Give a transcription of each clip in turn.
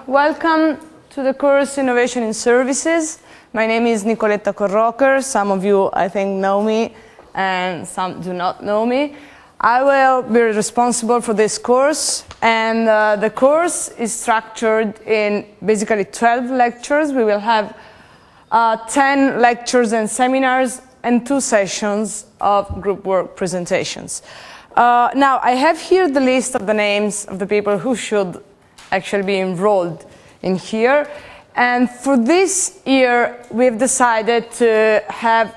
Welcome to the course Innovation in Services. My name is Nicoletta Corrocher. Some of you, I think, know me, and some do not know me. I will be responsible for this course, and the course is structured in basically 12 lectures. We will have 10 lectures and seminars and 2 sessions of group work presentations. Now, I have here the list of the names of the people who should actually be enrolled in here. And for this year, we've decided to have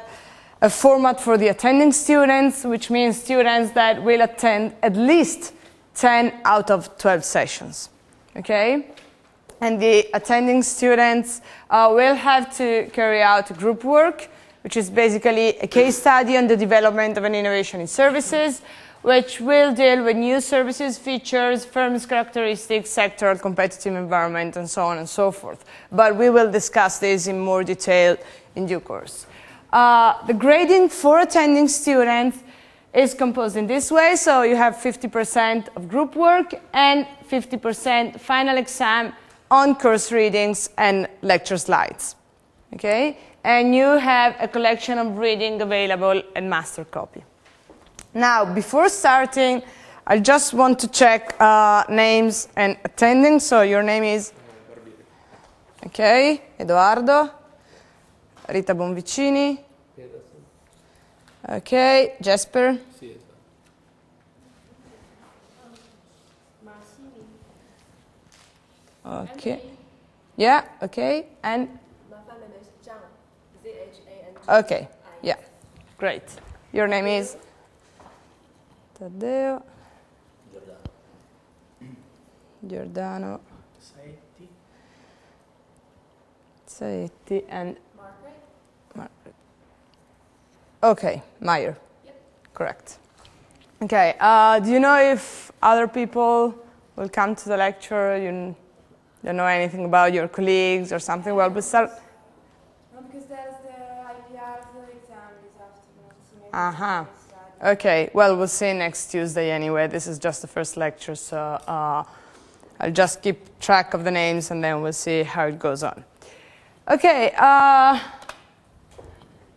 a format for the attending students, which means students that will attend at least 10 out of 12 sessions, okay? And the attending students will have to carry out group work, which is basically a case study on the development of an innovation in services, which will deal with new services, features, firms' characteristics, sectoral competitive environment, and so on and so forth. But we will discuss this in more detail in due course. The grading for attending students is composed in this way. So you have 50% of group work and 50% final exam on course readings and lecture slides. Okay? And you have a collection of reading available at master copy. Now, before starting, I just want to check names and attending. So your name is? Okay, Edoardo. Rita Bonvicini. Okay, Jesper. Okay. Yeah, okay. And? Okay, yeah, great. Your name is? Taddeo. Giordano. Saetti. And? Margaret. Okay, Meyer. Yep. Correct. Okay, do you know if other people will come to the lecture? You don't know anything about your colleagues or something? Well, we start. No, because there's the IPR exam this afternoon. So uh-huh. Okay, well, we'll see next Tuesday anyway. This is just the first lecture, so I'll just keep track of the names and then we'll see how it goes on. Okay,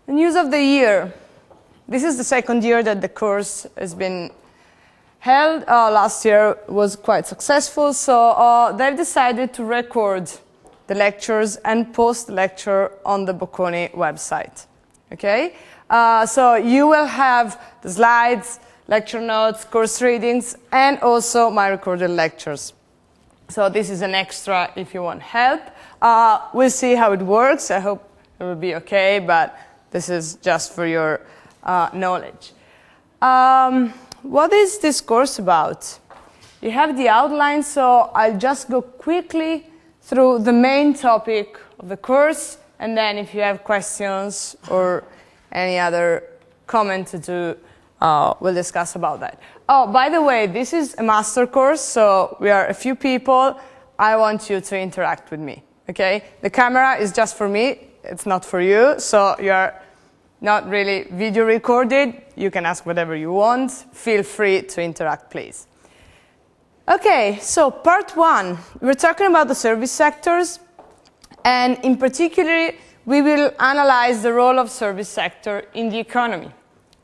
the news of the year. This is the second year that the course has been held. Last year was quite successful, so they've decided to record the lectures and post the lecture on the Bocconi website. Okay? So you will have the slides, lecture notes, course readings, and also my recorded lectures. So this is an extra if you want help. We'll see how it works. I hope it will be okay, but this is just for your knowledge. What is this course about? You have the outline, so I'll just go quickly through the main topic of the course, and then if you have questions or any other comment to do, we'll discuss about that. Oh, by the way, this is a master course, so we are a few people. I want you to interact with me, okay? The camera is just for me. It's not for you, so you are not really video recorded. You can ask whatever you want. Feel free to interact, please. Okay, so part one. We're talking about the service sectors, and in particular, we will analyze the role of service sector in the economy.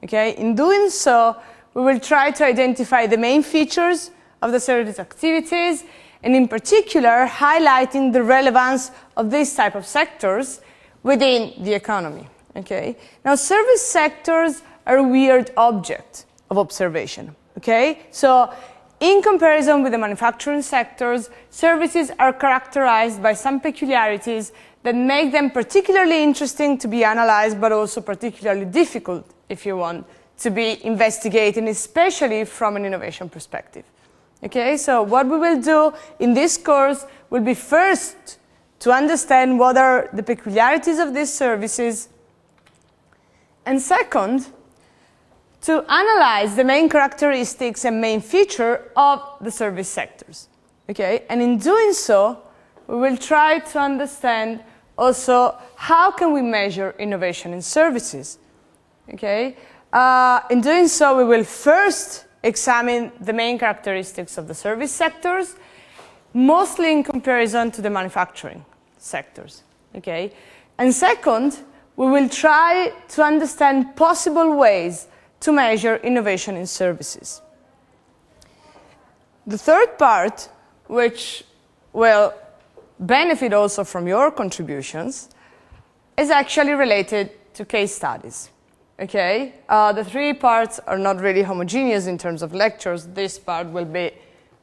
Okay? In doing so, we will try to identify the main features of the service activities, and in particular, highlighting the relevance of these type of sectors within the economy. Okay? Now, service sectors are a weird object of observation. Okay? So, in comparison with the manufacturing sectors, services are characterized by some peculiarities that make them particularly interesting to be analyzed, but also particularly difficult, if you want, to be investigated, especially from an innovation perspective. Okay, so what we will do in this course will be first to understand what are the peculiarities of these services, and second, to analyze the main characteristics and main feature of the service sectors. Okay, and in doing so, we will try to understand also how can we measure innovation in services. Okay, in doing so, we will first examine the main characteristics of the service sectors, mostly in comparison to the manufacturing sectors. Okay? And second, we will try to understand possible ways to measure innovation in services. The third part, which will benefit also from your contributions, is actually related to case studies. Okay? The three parts are not really homogeneous in terms of lectures. This part will be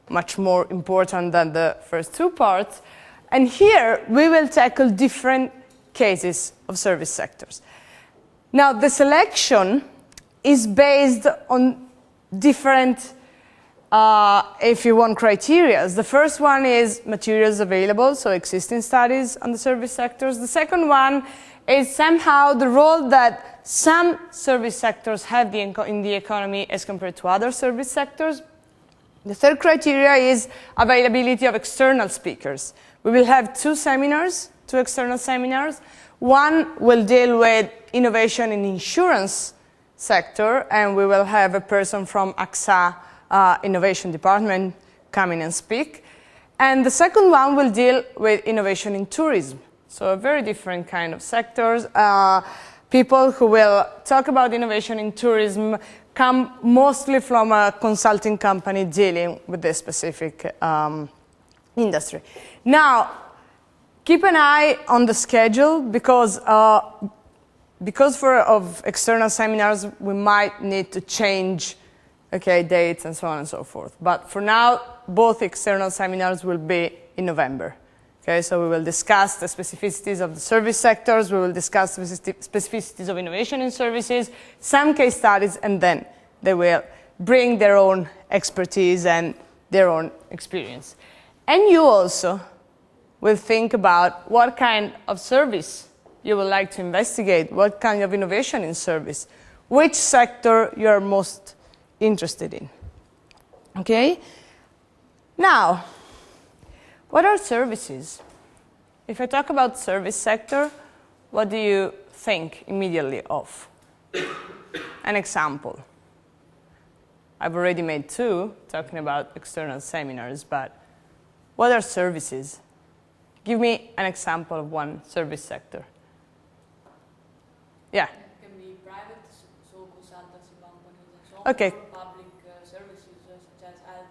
much more important than the first two parts. And here, we will tackle different cases of service sectors. Now, the selection is based on different, if you want, criteria. The first one is materials available, so existing studies on the service sectors. The second one is somehow the role that some service sectors have in the economy as compared to other service sectors. The third criteria is availability of external speakers. We will have two external seminars. One will deal with innovation in insurance sector, and we will have a person from AXA Innovation Department come in and speak. And the second one will deal with innovation in tourism. So a very different kind of sectors. People who will talk about innovation in tourism come mostly from a consulting company dealing with this specific industry. Now, keep an eye on the schedule because of external seminars, we might need to change dates and so on and so forth. But for now, both external seminars will be in November. Okay, so we will discuss the specificities of the service sectors, we will discuss the specificities of innovation in services, some case studies, and then they will bring their own expertise and their own experience. And you also will think about what kind of service you would like to investigate, what kind of innovation in service, which sector you are most interested in. Okay? Now, what are services? If I talk about service sector, what do you think immediately of? An example. I've already made two, talking about external seminars, but what are services? Give me an example of one service sector. Yeah? It can be private, so consultancy companies and so on, Okay. or public services such as health.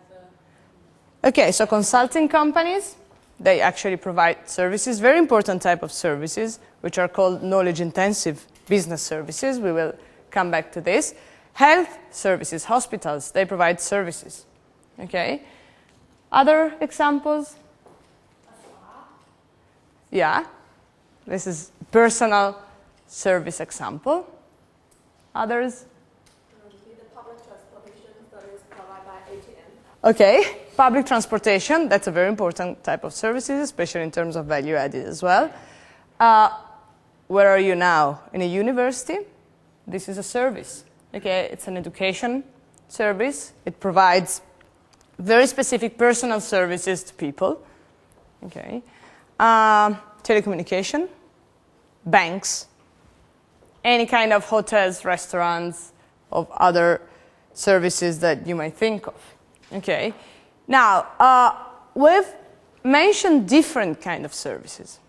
Okay, so consulting companies, they actually provide services, very important type of services, which are called knowledge-intensive business services. We will come back to this. Health services, hospitals, they provide services. Okay? Other examples? Yeah, this is personal service example. Others? The public transportation that is provided by ATM. Okay, public transportation, that's a very important type of services, especially in terms of value added as well. Where are you now? In a university? This is a service. Okay, it's an education service. It provides very specific personal services to people. Okay. Telecommunication, banks, any kind of hotels, restaurants, of other services that you might think of. Okay. Now, we've mentioned different kind of services.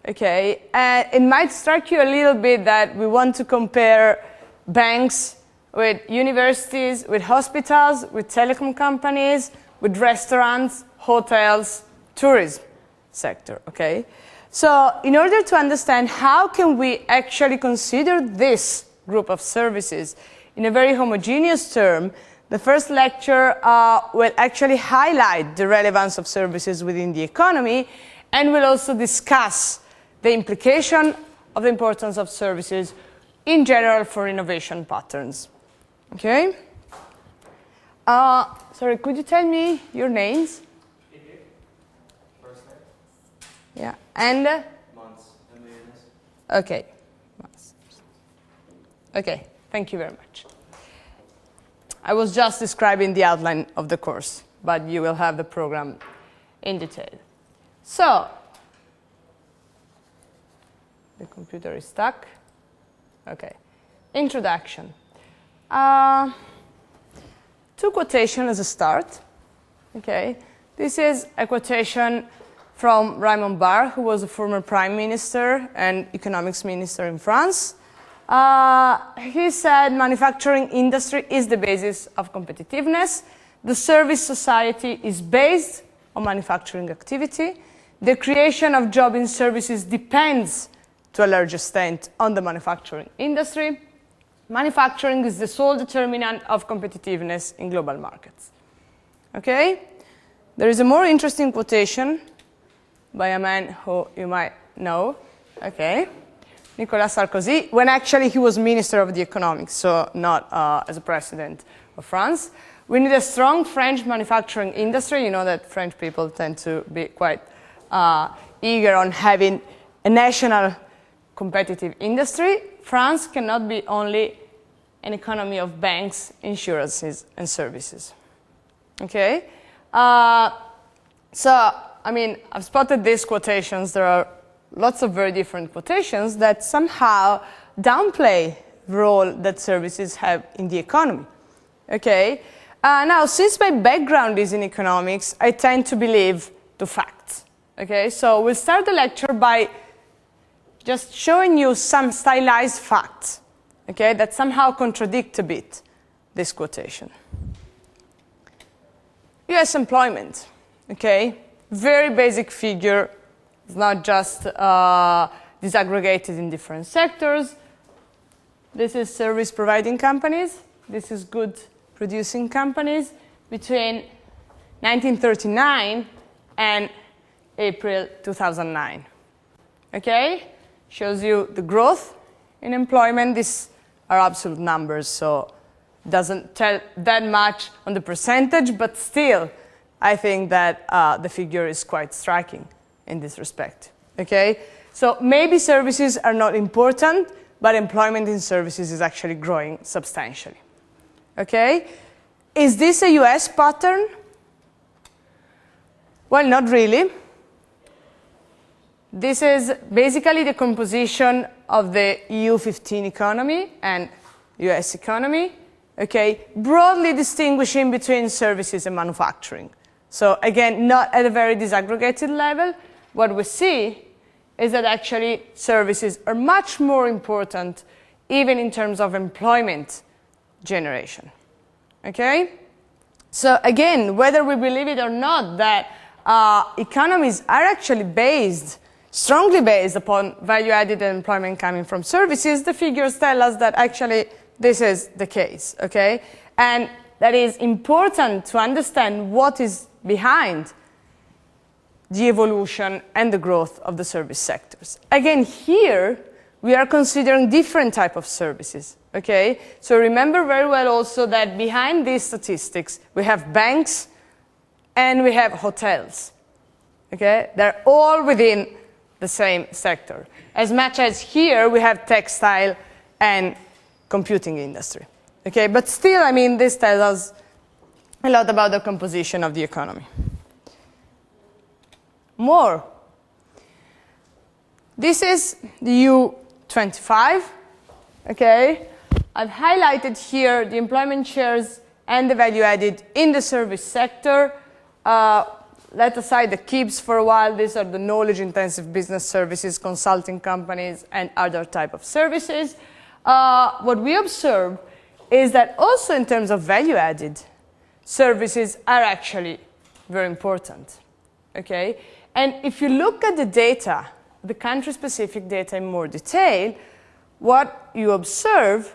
Okay, and it might strike you a little bit that we want to compare banks with universities, with hospitals, with telecom companies, with restaurants, hotels, tourism sector, okay? So in order to understand how can we actually consider this group of services in a very homogeneous term, the first lecture will actually highlight the relevance of services within the economy, and will also discuss the implication of the importance of services in general for innovation patterns. Okay? Sorry, could you tell me your names? First name? Yeah, and? Months. Okay. Okay, thank you very much. I was just describing the outline of the course, but you will have the program in detail. So, the computer is stuck. Okay, introduction. Two quotations as a start. Okay, this is a quotation from Raymond Barre, who was a former prime minister and economics minister in France. He said, manufacturing industry is the basis of competitiveness. The service society is based on manufacturing activity. The creation of jobs in services depends to a large extent on the manufacturing industry. Manufacturing is the sole determinant of competitiveness in global markets. Okay? There is a more interesting quotation by a man who you might know. Okay? Nicolas Sarkozy, when actually he was Minister of the Economics, so not as a President of France. We need a strong French manufacturing industry. You know that French people tend to be quite eager on having a national competitive industry. France cannot be only an economy of banks, insurances, and services. Okay? So, I mean, I've spotted these quotations. There are lots of very different quotations that somehow downplay the role that services have in the economy. Okay? Now, since my background is in economics, I tend to believe the facts. Okay? So we'll start the lecture by just showing you some stylized facts, okay, that somehow contradict a bit this quotation. US employment, okay? Very basic figure. It's not just disaggregated in different sectors. This is service providing companies. This is good producing companies between 1939 and April 2009. Okay? Shows you the growth in employment. These are absolute numbers, so it doesn't tell that much on the percentage, but still, I think that the figure is quite striking in this respect. Okay? So maybe services are not important, but employment in services is actually growing substantially. Okay? Is this a US pattern? Well, not really. This is basically the composition of the EU15 economy and US economy, okay, broadly distinguishing between services and manufacturing. So again, not at a very disaggregated level. What we see is that actually services are much more important even in terms of employment generation. Okay? So again, whether we believe it or not, that economies are actually strongly based upon value-added employment coming from services, the figures tell us that actually this is the case, okay? And that is important to understand what is behind the evolution and the growth of the service sectors. Again, here, we are considering different types of services, okay? So remember very well also that behind these statistics, we have banks and we have hotels, okay? They're all within the same sector. As much as here we have textile and computing industry. Okay, but still, I mean, this tells us a lot about the composition of the economy. More. This is the EU25. Okay, I've highlighted here the employment shares and the value added in the service sector. let aside the KIBs for a while. These are the knowledge-intensive business services, consulting companies, and other type of services. What we observe is that also in terms of value-added, services are actually very important. Okay? And if you look at the data, the country-specific data in more detail, what you observe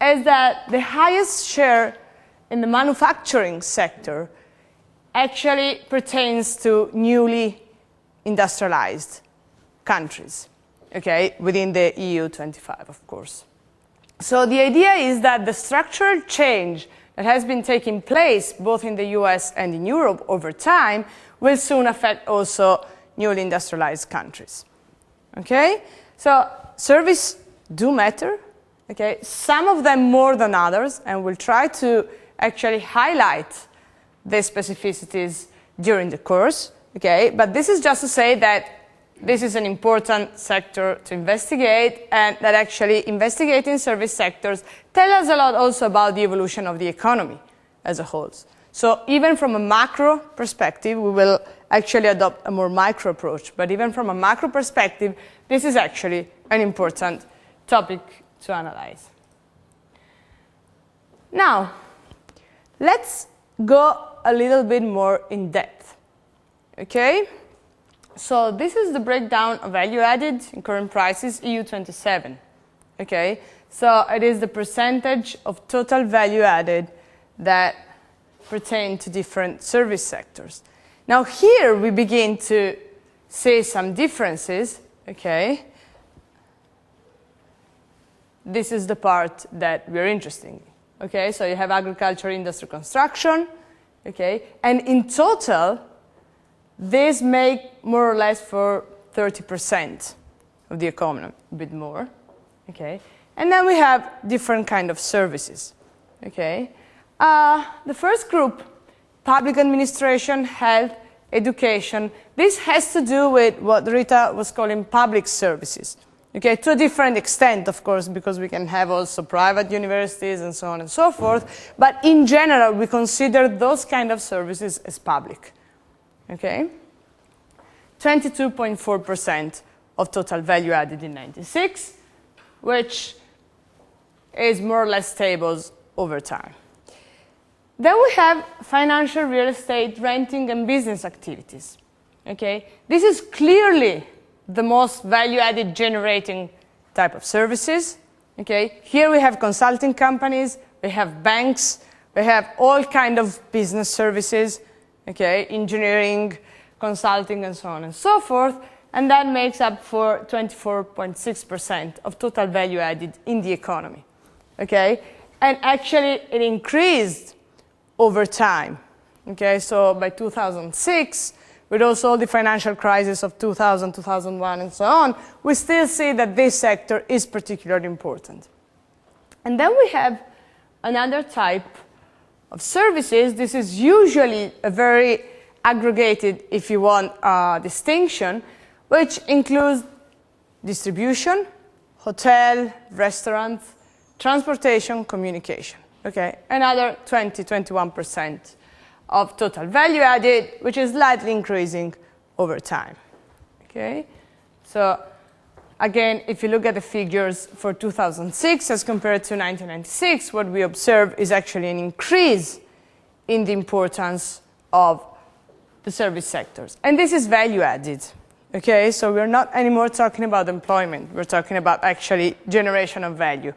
is that the highest share in the manufacturing sector actually pertains to newly industrialized countries, okay, within the EU 25, of course. So the idea is that the structural change that has been taking place both in the US and in Europe over time will soon affect also newly industrialized countries. Okay? So services do matter, okay? Some of them more than others, and we'll try to actually highlight the specificities during the course, okay? But this is just to say that this is an important sector to investigate, and that actually investigating service sectors tell us a lot also about the evolution of the economy as a whole. So even from a macro perspective, we will actually adopt a more micro approach, but even from a macro perspective, this is actually an important topic to analyze. Now, let's go a little bit more in depth, okay? So this is the breakdown of value added in current prices, EU 27, okay? So it is the percentage of total value added that pertain to different service sectors. Now here we begin to see some differences, okay? This is the part that we're interested in, okay? So you have agriculture, industry, construction, okay? And in total, these make more or less for 30% of the economy, a bit more, okay? And then we have different kind of services, okay? The first group, public administration, health, education. This has to do with what Rita was calling public services, okay? To a different extent, of course, because we can have also private universities and so on and so forth. But in general, we consider those kind of services as public. Okay? 22.4% of total value added in 96, which is more or less stable over time. Then we have financial real estate, renting, and business activities. Okay? This is clearly the most value added generating type of services. Okay? Here we have consulting companies, we have banks, we have all kind of business services, okay, engineering, consulting, and so on and so forth, and that makes up for 24.6% of total value added in the economy, okay? And actually, it increased over time, okay? So by 2006, with also the financial crisis of 2000, 2001, and so on, we still see that this sector is particularly important. And then we have another type of services. This is usually a very aggregated, if you want, distinction, which includes distribution, hotel, restaurants, transportation, communication, okay? Another 21% of total value added, which is slightly increasing over time, okay? So again, if you look at the figures for 2006 as compared to 1996, what we observe is actually an increase in the importance of the service sectors. And this is value added, okay? So we're not anymore talking about employment. We're talking about actually generation of value.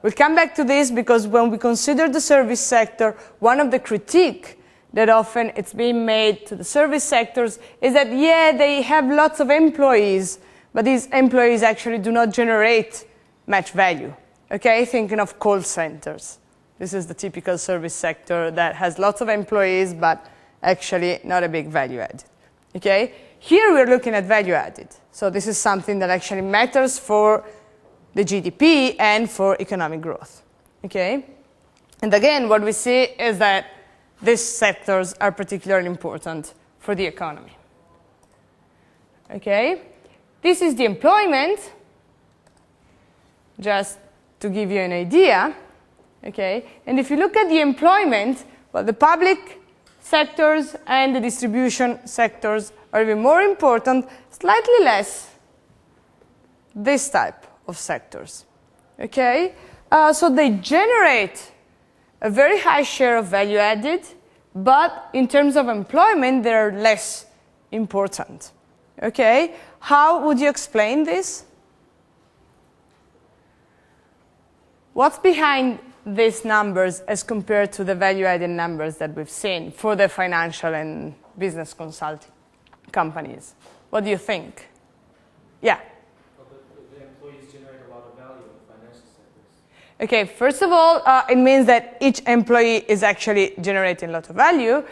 We'll come back to this because when we consider the service sector, one of the critique that often it's being made to the service sectors is that, yeah, they have lots of employees, but these employees actually do not generate much value, okay? Thinking of call centers. This is the typical service sector that has lots of employees, but actually not a big value added, okay? Here we're looking at value added. So this is something that actually matters for the GDP and for economic growth, okay? And again, what we see is that these sectors are particularly important for the economy, okay? This is the employment, just to give you an idea, okay? And if you look at the employment, well, the public sectors and the distribution sectors are even more important, slightly less this type of sectors. Okay? So they generate a very high share of value added, but in terms of employment, they're less important. Okay? How would you explain this? What's behind these numbers as compared to the value-added numbers that we've seen for the financial and business consulting companies? What do you think? Yeah? Well, the employees generate a lot of value in the financial sectors. Okay, first of all, it means that each employee is actually generating a lot of value.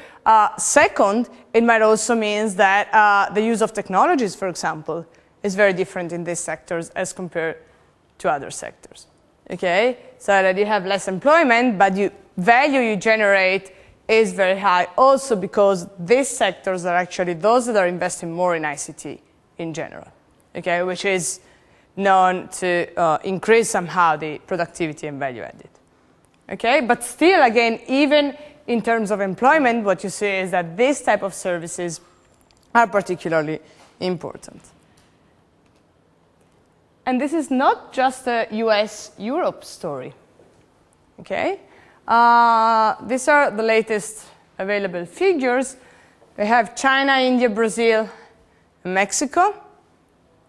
Second, it might also mean that the use of technologies, for example, is very different in these sectors as compared to other sectors. Okay, so that you have less employment, but value you generate is very high also because these sectors are actually those that are investing more in ICT in general, okay, which is known to increase somehow the productivity and value added. Okay, but still, again, even in terms of employment, what you see is that this type of services are particularly important. And this is not just a US-Europe story. Okay? These are the latest available figures. We have China, India, Brazil, and Mexico.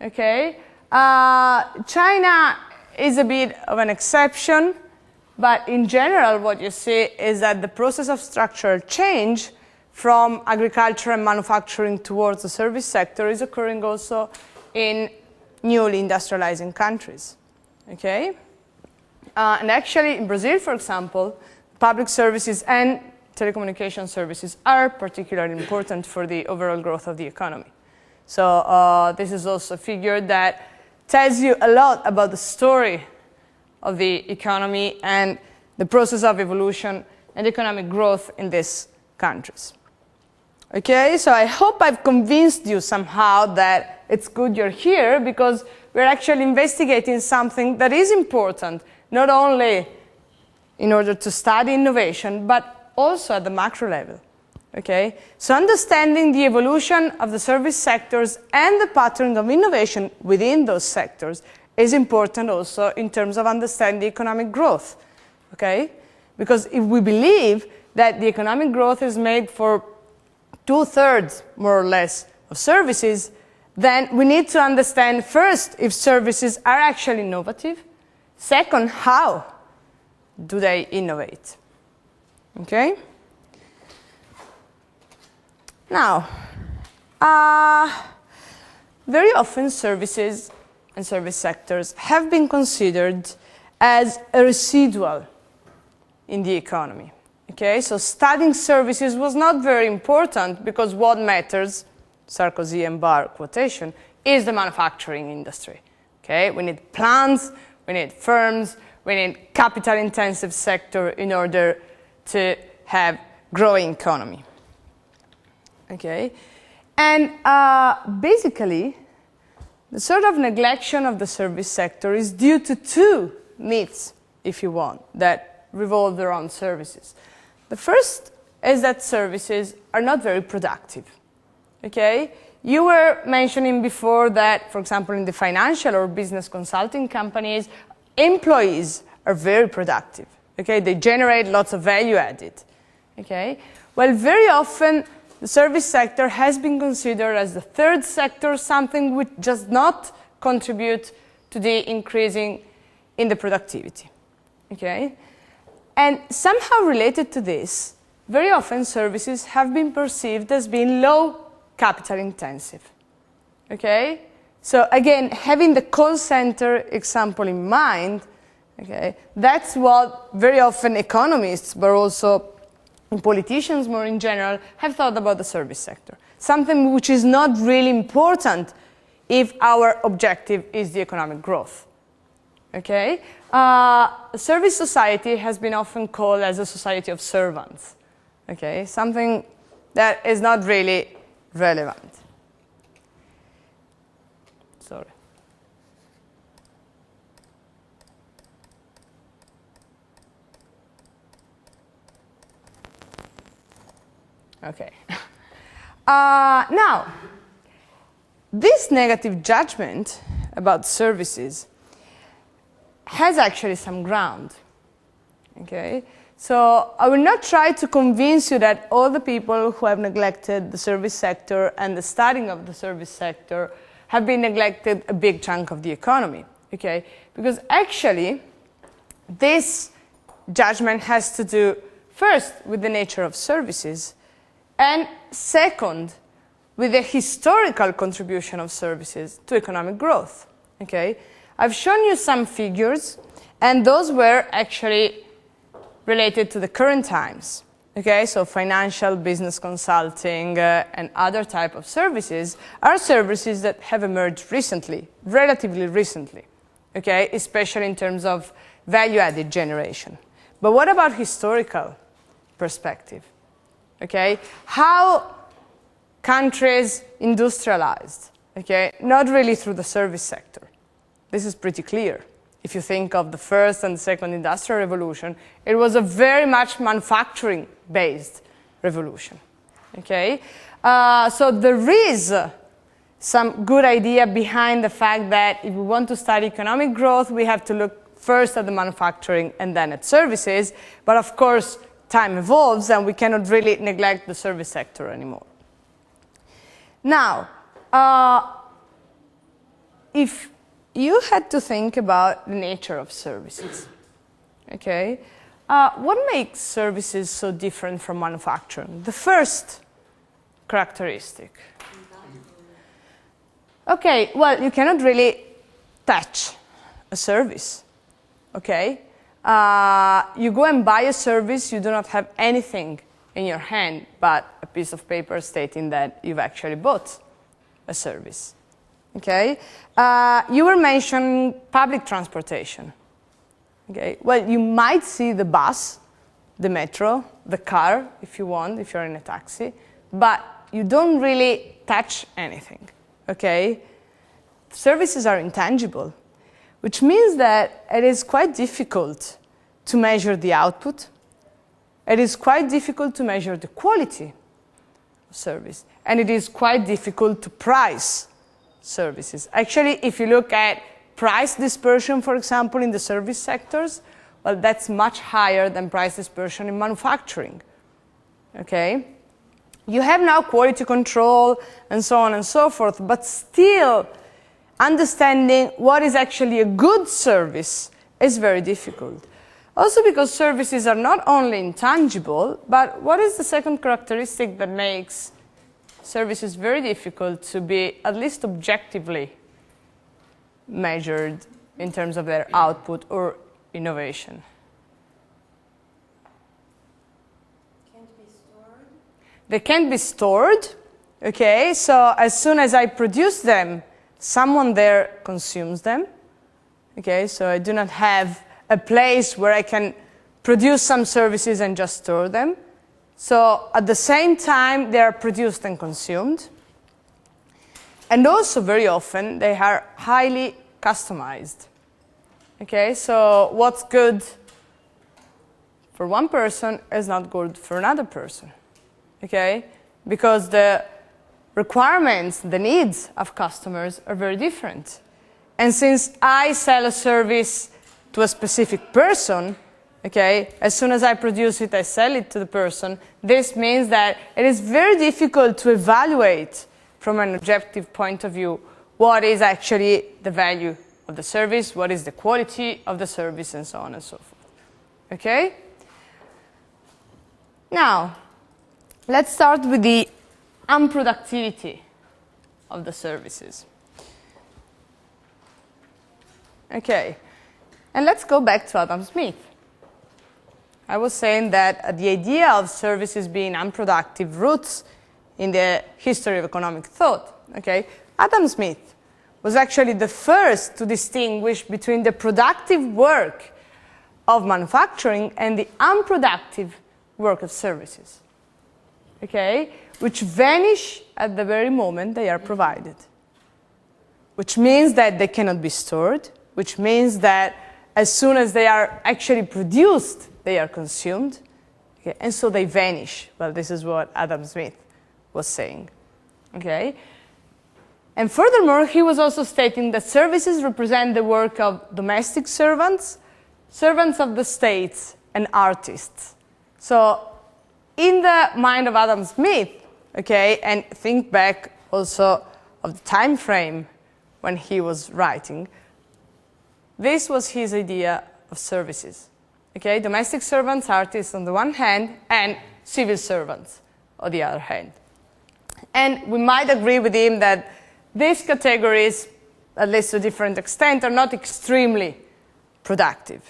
Okay? China is a bit of an exception, but in general, what you see is that the process of structural change from agriculture and manufacturing towards the service sector is occurring also in newly industrializing countries. Okay? And actually, in Brazil, for example, public services and telecommunication services are particularly important for the overall growth of the economy. So this is also a figure that tells you a lot about the story of the economy and the process of evolution and economic growth in these countries. Okay, so I hope I've convinced you somehow that it's good you're here because we're actually investigating something that is important, not only in order to study innovation, but also at the macro level. Okay, so understanding the evolution of the service sectors and the pattern of innovation within those sectors is important also in terms of understanding economic growth. Okay, because if we believe that the economic growth is made for 2/3, more or less, of services, then we need to understand first if services are actually innovative. Second, how do they innovate? Okay? Now, very often services and service sectors have been considered as a residual in the economy. Okay, so studying services was not very important because what matters, Sarkozy and Barr quotation, is the manufacturing industry. Okay, we need plants, we need firms, we need capital-intensive sector in order to have growing economy. Okay, and basically, the sort of neglection of the service sector is due to two myths, if you want, that revolve around services. The first is that services are not very productive. Okay? You were mentioning before that, for example, in the financial or business consulting companies, employees are very productive. Okay? They generate lots of value added. Okay? Well, very often, the service sector has been considered as the third sector, something which does not contribute to the increasing in the productivity. Okay? And somehow related to this, very often services have been perceived as being low capital intensive. Okay? So again, having the call center example in mind, okay, that's what very often economists, but also politicians more in general, have thought about the service sector. Something which is not really important if our objective is the economic growth. Okay? Service society has been often called as a society of servants. Okay? Something that is not really relevant. Sorry. Okay. Now, this negative judgment about services has actually some ground. Okay? So I will not try to convince you that all the people who have neglected the service sector and the studying of the service sector have been neglected a big chunk of the economy. Okay? Because actually, this judgment has to do first with the nature of services, and second, with the historical contribution of services to economic growth. Okay? I've shown you some figures, and those were actually related to the current times. Okay? So financial, business consulting, and other type of services are services that have emerged recently, relatively recently. Okay? Especially in terms of value-added generation. But what about historical perspective? Okay? How countries industrialized? Okay? Not really through the service sector. This is pretty clear. If you think of the first and second industrial revolution, it was a very much manufacturing-based revolution. Okay? So there is some good idea behind the fact that if we want to study economic growth, we have to look first at the manufacturing and then at services. But of course, time evolves and we cannot really neglect the service sector anymore. Now, if you had to think about the nature of services, okay, what makes services so different from manufacturing? The first characteristic. Okay, well, you cannot really touch a service, okay? You go and buy a service, you do not have anything in your hand but a piece of paper stating that you've actually bought a service. Okay? You were mentioning public transportation. Okay? Well, you might see the bus, the metro, the car, if you want, if you're in a taxi, but you don't really touch anything. Okay? Services are intangible, which means that it is quite difficult to measure the output. It is quite difficult to measure the quality of service. And it is quite difficult to price services. Actually, if you look at price dispersion, for example, in the service sectors, well, that's much higher than price dispersion in manufacturing. Okay? You have now quality control and so on and so forth, but still understanding what is actually a good service is very difficult. Also because services are not only intangible, but what is the second characteristic that makes services very difficult to be at least objectively measured in terms of their output or innovation? Can't be stored. They can't be stored. Okay, so as soon as I produce them, someone there consumes them. Okay, so I do not have a place where I can produce some services and just store them. So at the same time, they are produced and consumed. And also, very often, they are highly customized. Okay, so what's good for one person is not good for another person. Okay, because the requirements, the needs of customers are very different. And since I sell a service to a specific person, okay, as soon as I produce it, I sell it to the person, this means that it is very difficult to evaluate from an objective point of view what is actually the value of the service, what is the quality of the service, and so on and so forth. Okay? Now, let's start with the unproductivity of the services. Okay, and let's go back to Adam Smith. I was saying that the idea of services being unproductive roots in the history of economic thought. Okay? Adam Smith was actually the first to distinguish between the productive work of manufacturing and the unproductive work of services. Okay? Which vanish at the very moment they are provided. Which means that they cannot be stored, which means that as soon as they are actually produced, they are consumed. Okay? And so they vanish. Well, this is what Adam Smith was saying. Okay? And furthermore, he was also stating that services represent the work of domestic servants, servants of the states, and artists. So in the mind of Adam Smith, okay, and think back also of the time frame when he was writing, this was his idea of services. Okay, domestic servants, artists on the one hand, and civil servants on the other hand. And we might agree with him that these categories, at least to a different extent, are not extremely productive.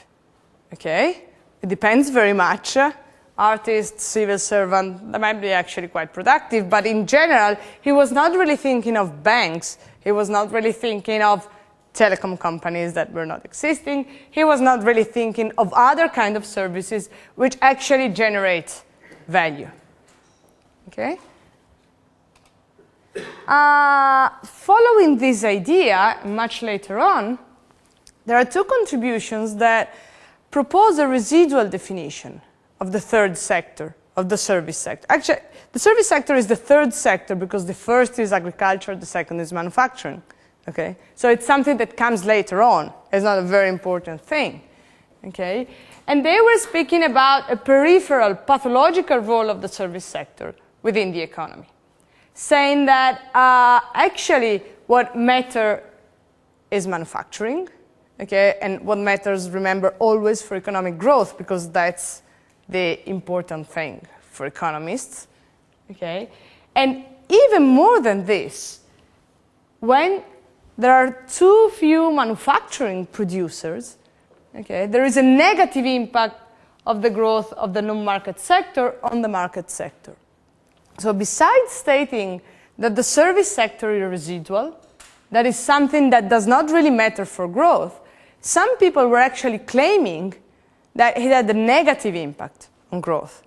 Okay? It depends very much. Artists, civil servant, they might be actually quite productive, but in general, he was not really thinking of banks. He was not really thinking of telecom companies that were not existing. He was not really thinking of other kind of services which actually generate value. Okay? Following this idea, much later on, there are two contributions that propose a residual definition of the third sector, of the service sector. Actually, the service sector is the third sector because the first is agriculture, the second is manufacturing. Okay? So it's something that comes later on. It's not a very important thing. Okay? And they were speaking about a peripheral, pathological role of the service sector within the economy, saying that actually what matters is manufacturing, okay? And what matters, remember, always for economic growth, because that's the important thing for economists, okay? And even more than this, when there are too few manufacturing producers, okay, there is a negative impact of the growth of the non-market sector on the market sector. So besides stating that the service sector is residual, that is something that does not really matter for growth, some people were actually claiming that it had a negative impact on growth.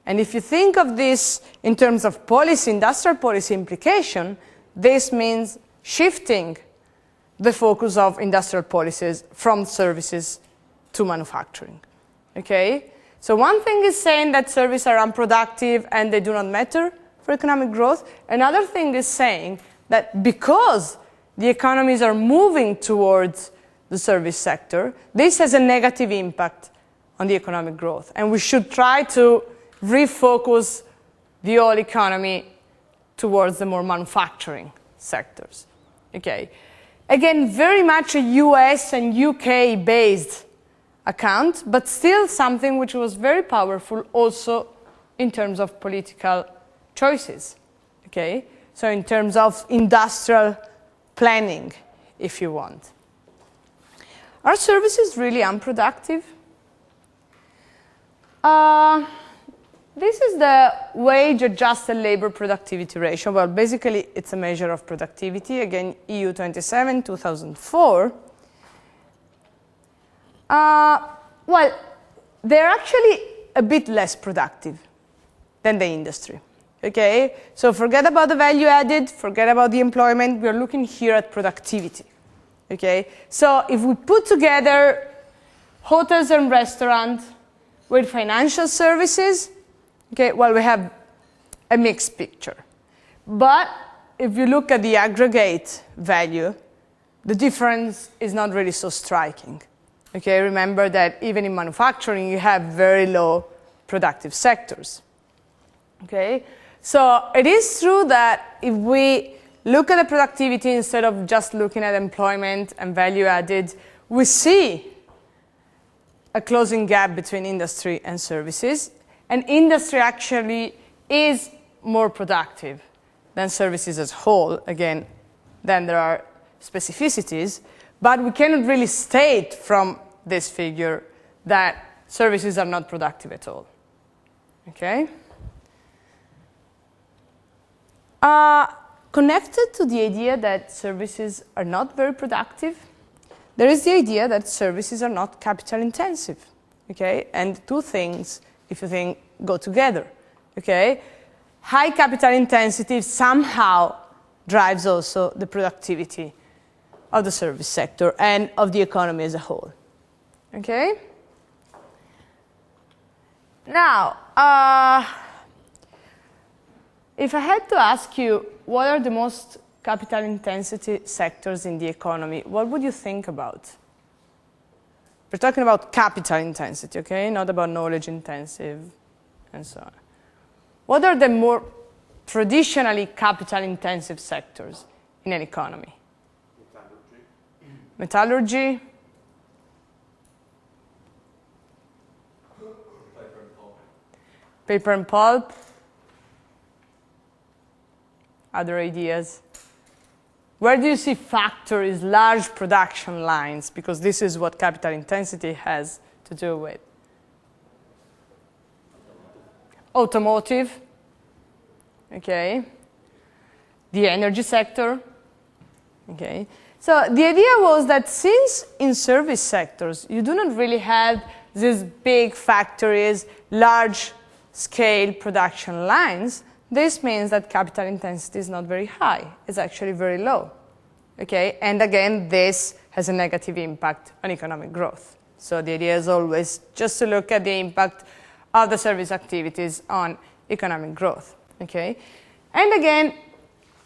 And if you think of this in terms of policy, industrial policy implication, this means shifting the focus of industrial policies from services to manufacturing. Okay? So one thing is saying that services are unproductive and they do not matter for economic growth. Another thing is saying that because the economies are moving towards the service sector, this has a negative impact on the economic growth. And we should try to refocus the whole economy towards the more manufacturing sectors. Okay. Again, very much a US and UK based account, but still something which was very powerful also in terms of political choices. Okay? So in terms of industrial planning, if you want. Are services really unproductive? This is the wage-adjusted labor productivity ratio. Well, basically, it's a measure of productivity. Again, EU 27, 2004. Well, they're actually a bit less productive than the industry. Okay? So forget about the value added, forget about the employment. We're looking here at productivity. Okay? So if we put together hotels and restaurants with financial services, okay, well, we have a mixed picture. But if you look at the aggregate value, the difference is not really so striking. Okay, remember that even in manufacturing, you have very low productive sectors. Okay, so it is true that if we look at the productivity instead of just looking at employment and value added, we see a closing gap between industry and services. And industry actually is more productive than services as a whole. Again, then there are specificities. But we cannot really state from this figure that services are not productive at all. Okay? Connected to the idea that services are not very productive, there is the idea that services are not capital intensive. Okay? And two things, if you think, go together. Okay? High capital intensity somehow drives also the productivity of the service sector and of the economy as a whole. Okay? Now, if I had to ask you what are the most capital intensity sectors in the economy, what would you think about? We're talking about capital intensity, okay? Not about knowledge intensive and so on. What are the more traditionally capital intensive sectors in an economy? Metallurgy. Paper and pulp. Other ideas? Where do you see factories, large production lines? Because this is what capital intensity has to do with. Automotive. Okay. The energy sector. Okay. So the idea was that since in service sectors you do not really have these big factories, large scale production lines, this means that capital intensity is not very high. It's actually very low. Okay? And again, this has a negative impact on economic growth. So the idea is always just to look at the impact of the service activities on economic growth. Okay? And again,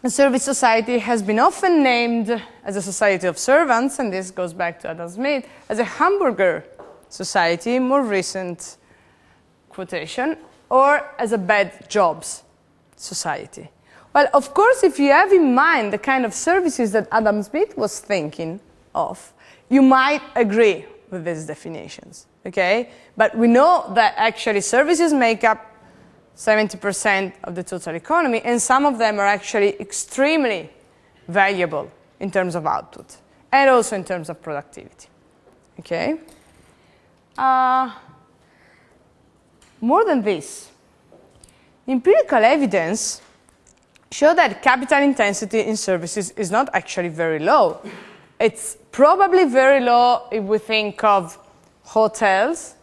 the service society has been often named as a society of servants, and this goes back to Adam Smith, as a hamburger society, more recent quotation, or as a bad jobs society. Well, of course, if you have in mind the kind of services that Adam Smith was thinking of, you might agree with these definitions, okay? But we know that actually services make up 70% of the total economy, and some of them are actually extremely valuable in terms of output, and also in terms of productivity, okay? More than this, empirical evidence show that capital intensity in services is not actually very low. It's probably very low if we think of hotels,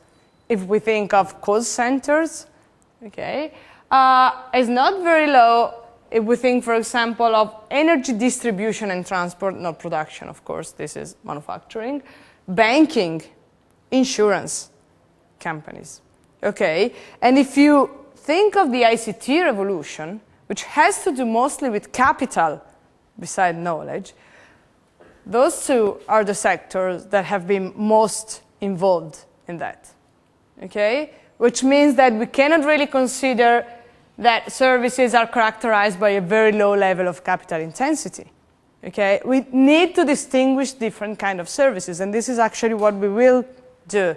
if we think of call centers, okay? It's not very low if we think, for example, of energy distribution and transport, not production, of course, this is manufacturing, banking, insurance companies, okay? And if you think of the ICT revolution, which has to do mostly with capital beside knowledge, those two are the sectors that have been most involved in that, okay? Which means that we cannot really consider that services are characterized by a very low level of capital intensity, okay? We need to distinguish different kinds of services, and this is actually what we will do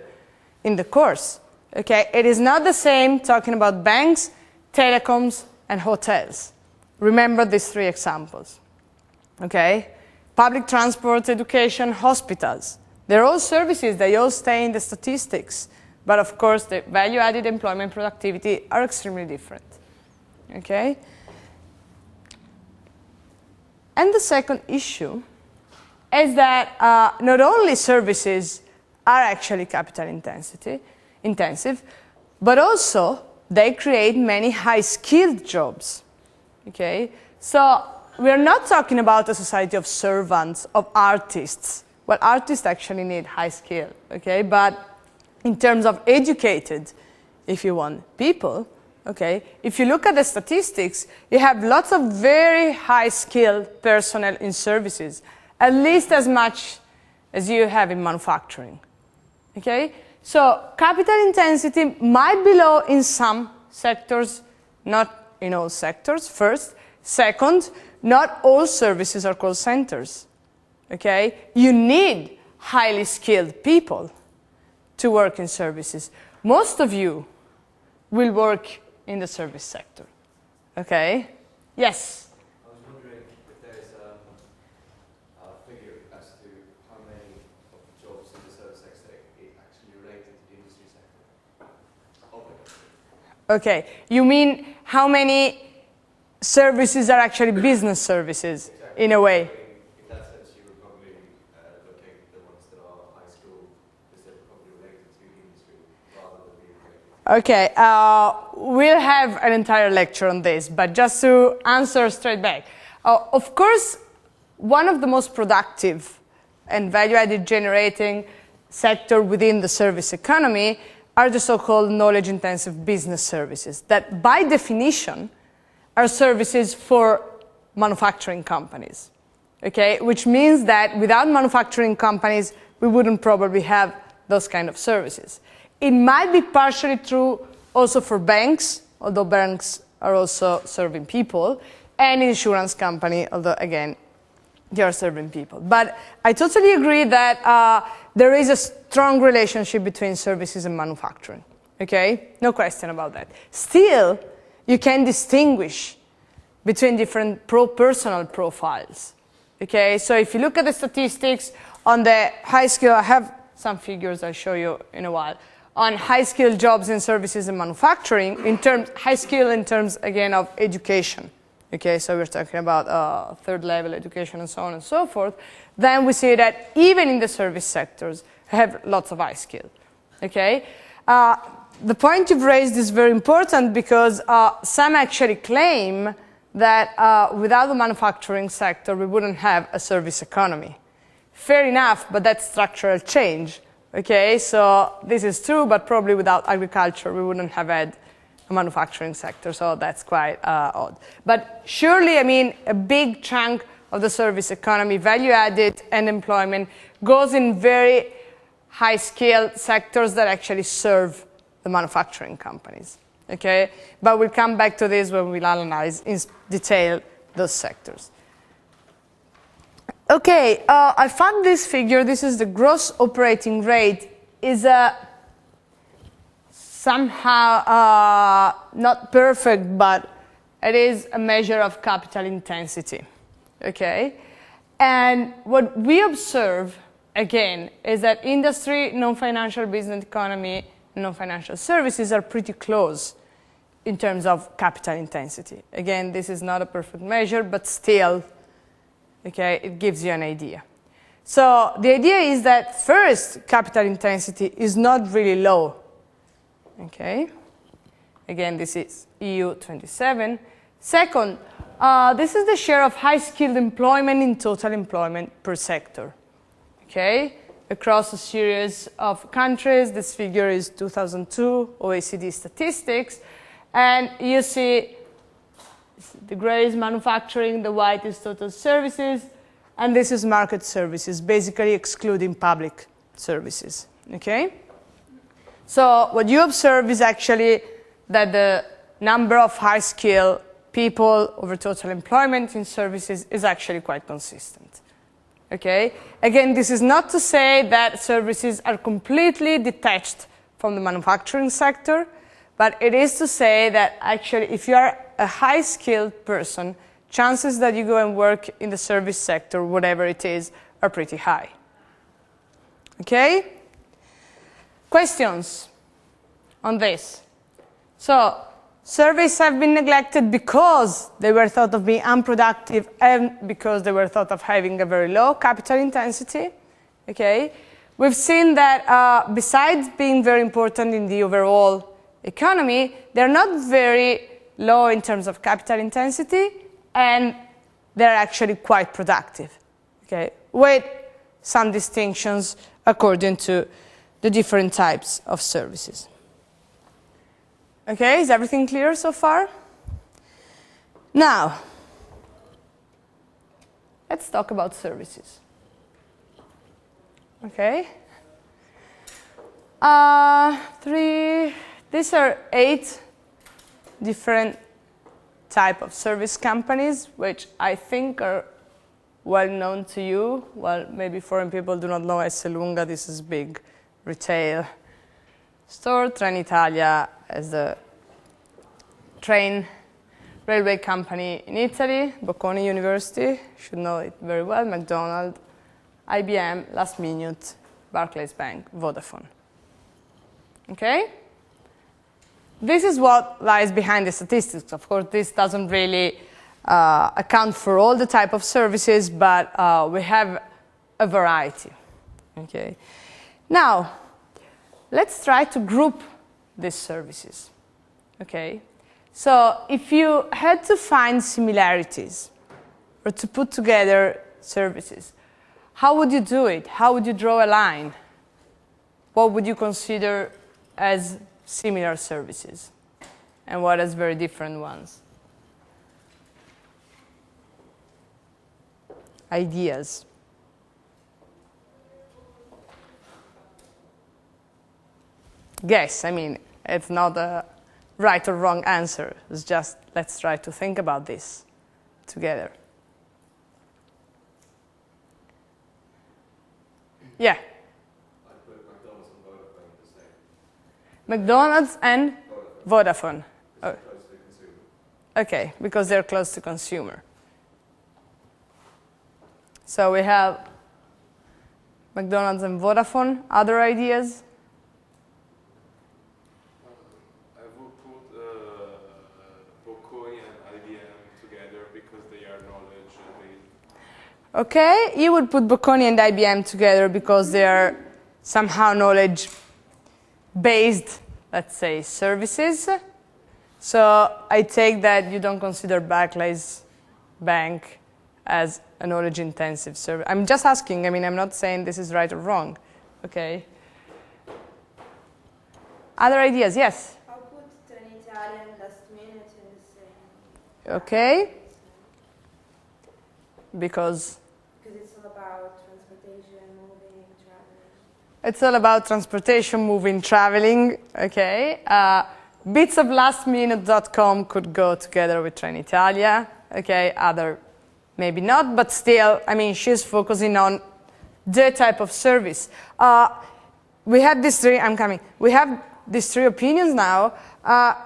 in the course. Okay, it is not the same talking about banks, telecoms, and hotels. Remember these three examples. Okay? Public transport, education, hospitals. They're all services, they all stay in the statistics. But of course, the value-added employment productivity are extremely different. Okay? And the second issue is that not only services are actually capital intensive, but also they create many high-skilled jobs, okay? So we're not talking about a society of servants, of artists. Well, artists actually need high skill, okay? But in terms of educated, if you want, people, okay? If you look at the statistics, you have lots of very high-skilled personnel in services, at least as much as you have in manufacturing, okay? So capital intensity might be low in some sectors, not in all sectors, first. Second, not all services are call centers, okay? You need highly skilled people to work in services. Most of you will work in the service sector, okay? Yes? I was wondering if there's a figure as to how many of the jobs in the service sector are actually related to the industry sector. Okay, you mean how many services are actually business services, exactly, in a way? In that sense, you would probably locate the ones that are high school, because they're probably related to the industry rather than being related. Okay, we'll have an entire lecture on this, but just to answer straight back. Of course, one of the most productive and value-added generating sector within the service economy are the so-called knowledge-intensive business services that, by definition, are services for manufacturing companies, okay? Which means that without manufacturing companies, we wouldn't probably have those kind of services. It might be partially true also for banks, although banks are also serving people, and insurance company, although again, they are serving people. But I totally agree that there is a strong relationship between services and manufacturing, okay? No question about that. Still, you can distinguish between different personal profiles, okay? So if you look at the statistics on the high skill, I have some figures I'll show you in a while, on high skill jobs in services and manufacturing, in terms, high skill in terms, again, of education. Okay, so we're talking about third level education and so on and so forth. Then we see that even in the service sectors, have lots of high skill. Okay, the point you've raised is very important because some actually claim that without the manufacturing sector, we wouldn't have a service economy. Fair enough, but that's structural change. Okay, so this is true, but probably without agriculture, we wouldn't have had a manufacturing sector, so that's quite odd. But surely, I mean, a big chunk of the service economy, value added and employment, goes in very high-skilled sectors that actually serve the manufacturing companies. Okay, but we'll come back to this when we'll analyze in detail those sectors. Okay, I found this figure. This is the gross operating rate. Is a somehow not perfect, but it is a measure of capital intensity, okay? And what we observe, again, is that industry, non-financial business economy, non-financial services are pretty close in terms of capital intensity. Again, this is not a perfect measure, but still, okay, it gives you an idea. So the idea is that first, capital intensity is not really low. Okay, again, this is EU 27. Second, this is the share of high-skilled employment in total employment per sector. Okay, across a series of countries, this figure is 2002 OECD statistics, and you see the gray is manufacturing, the white is total services, and this is market services, basically excluding public services. Okay. So what you observe is actually that the number of high-skilled people over total employment in services is actually quite consistent. Okay? Again, this is not to say that services are completely detached from the manufacturing sector, but it is to say that actually if you are a high-skilled person, chances that you go and work in the service sector, whatever it is, are pretty high. Okay? Questions on this? So, surveys have been neglected because they were thought of being unproductive and because they were thought of having a very low capital intensity. Okay? We've seen that besides being very important in the overall economy, they're not very low in terms of capital intensity, and they're actually quite productive. Okay? With some distinctions according to the different types of services. Okay, is everything clear so far? Now, let's talk about services. Okay. These are 8 different types of service companies, which I think are well known to you. Well, maybe foreign people do not know Esselunga. This is big retail store. Trenitalia is the railway company in Italy. Bocconi University, should know it very well. McDonald's, IBM, Last Minute, Barclays Bank, Vodafone. Okay? This is what lies behind the statistics. Of course, this doesn't really account for all the type of services, but we have a variety. Okay? Now, let's try to group these services. Okay? So, if you had to find similarities or to put together services, how would you do it? How would you draw a line? What would you consider as similar services and what as very different ones. Ideas. Guess, I mean, it's not a right or wrong answer. It's just, let's try to think about this together. Yeah? I put McDonald's and Vodafone the same. McDonald's and Vodafone. Because they're close to the consumer. Okay, because they're close to consumer. So we have McDonald's and Vodafone. Other ideas? I would put Bocconi and IBM together because they are knowledge-based. Okay, you would put Bocconi and IBM together because they are somehow knowledge-based, let's say, services. So I take that you don't consider Barclays Bank as a knowledge-intensive service. I'm just asking. I mean, I'm not saying this is right or wrong. Okay. Other ideas? Yes? I'll put Trenitalia and last minute in the same. Okay. Because Because it's all about transportation, moving, traveling. it's all about transportation, moving, traveling. Okay. Bitsoflastminute.com could go together with Trenitalia. Okay. Other, maybe not, but still, I mean, she's focusing on the type of service. We have these three. I'm coming. We have these three opinions now.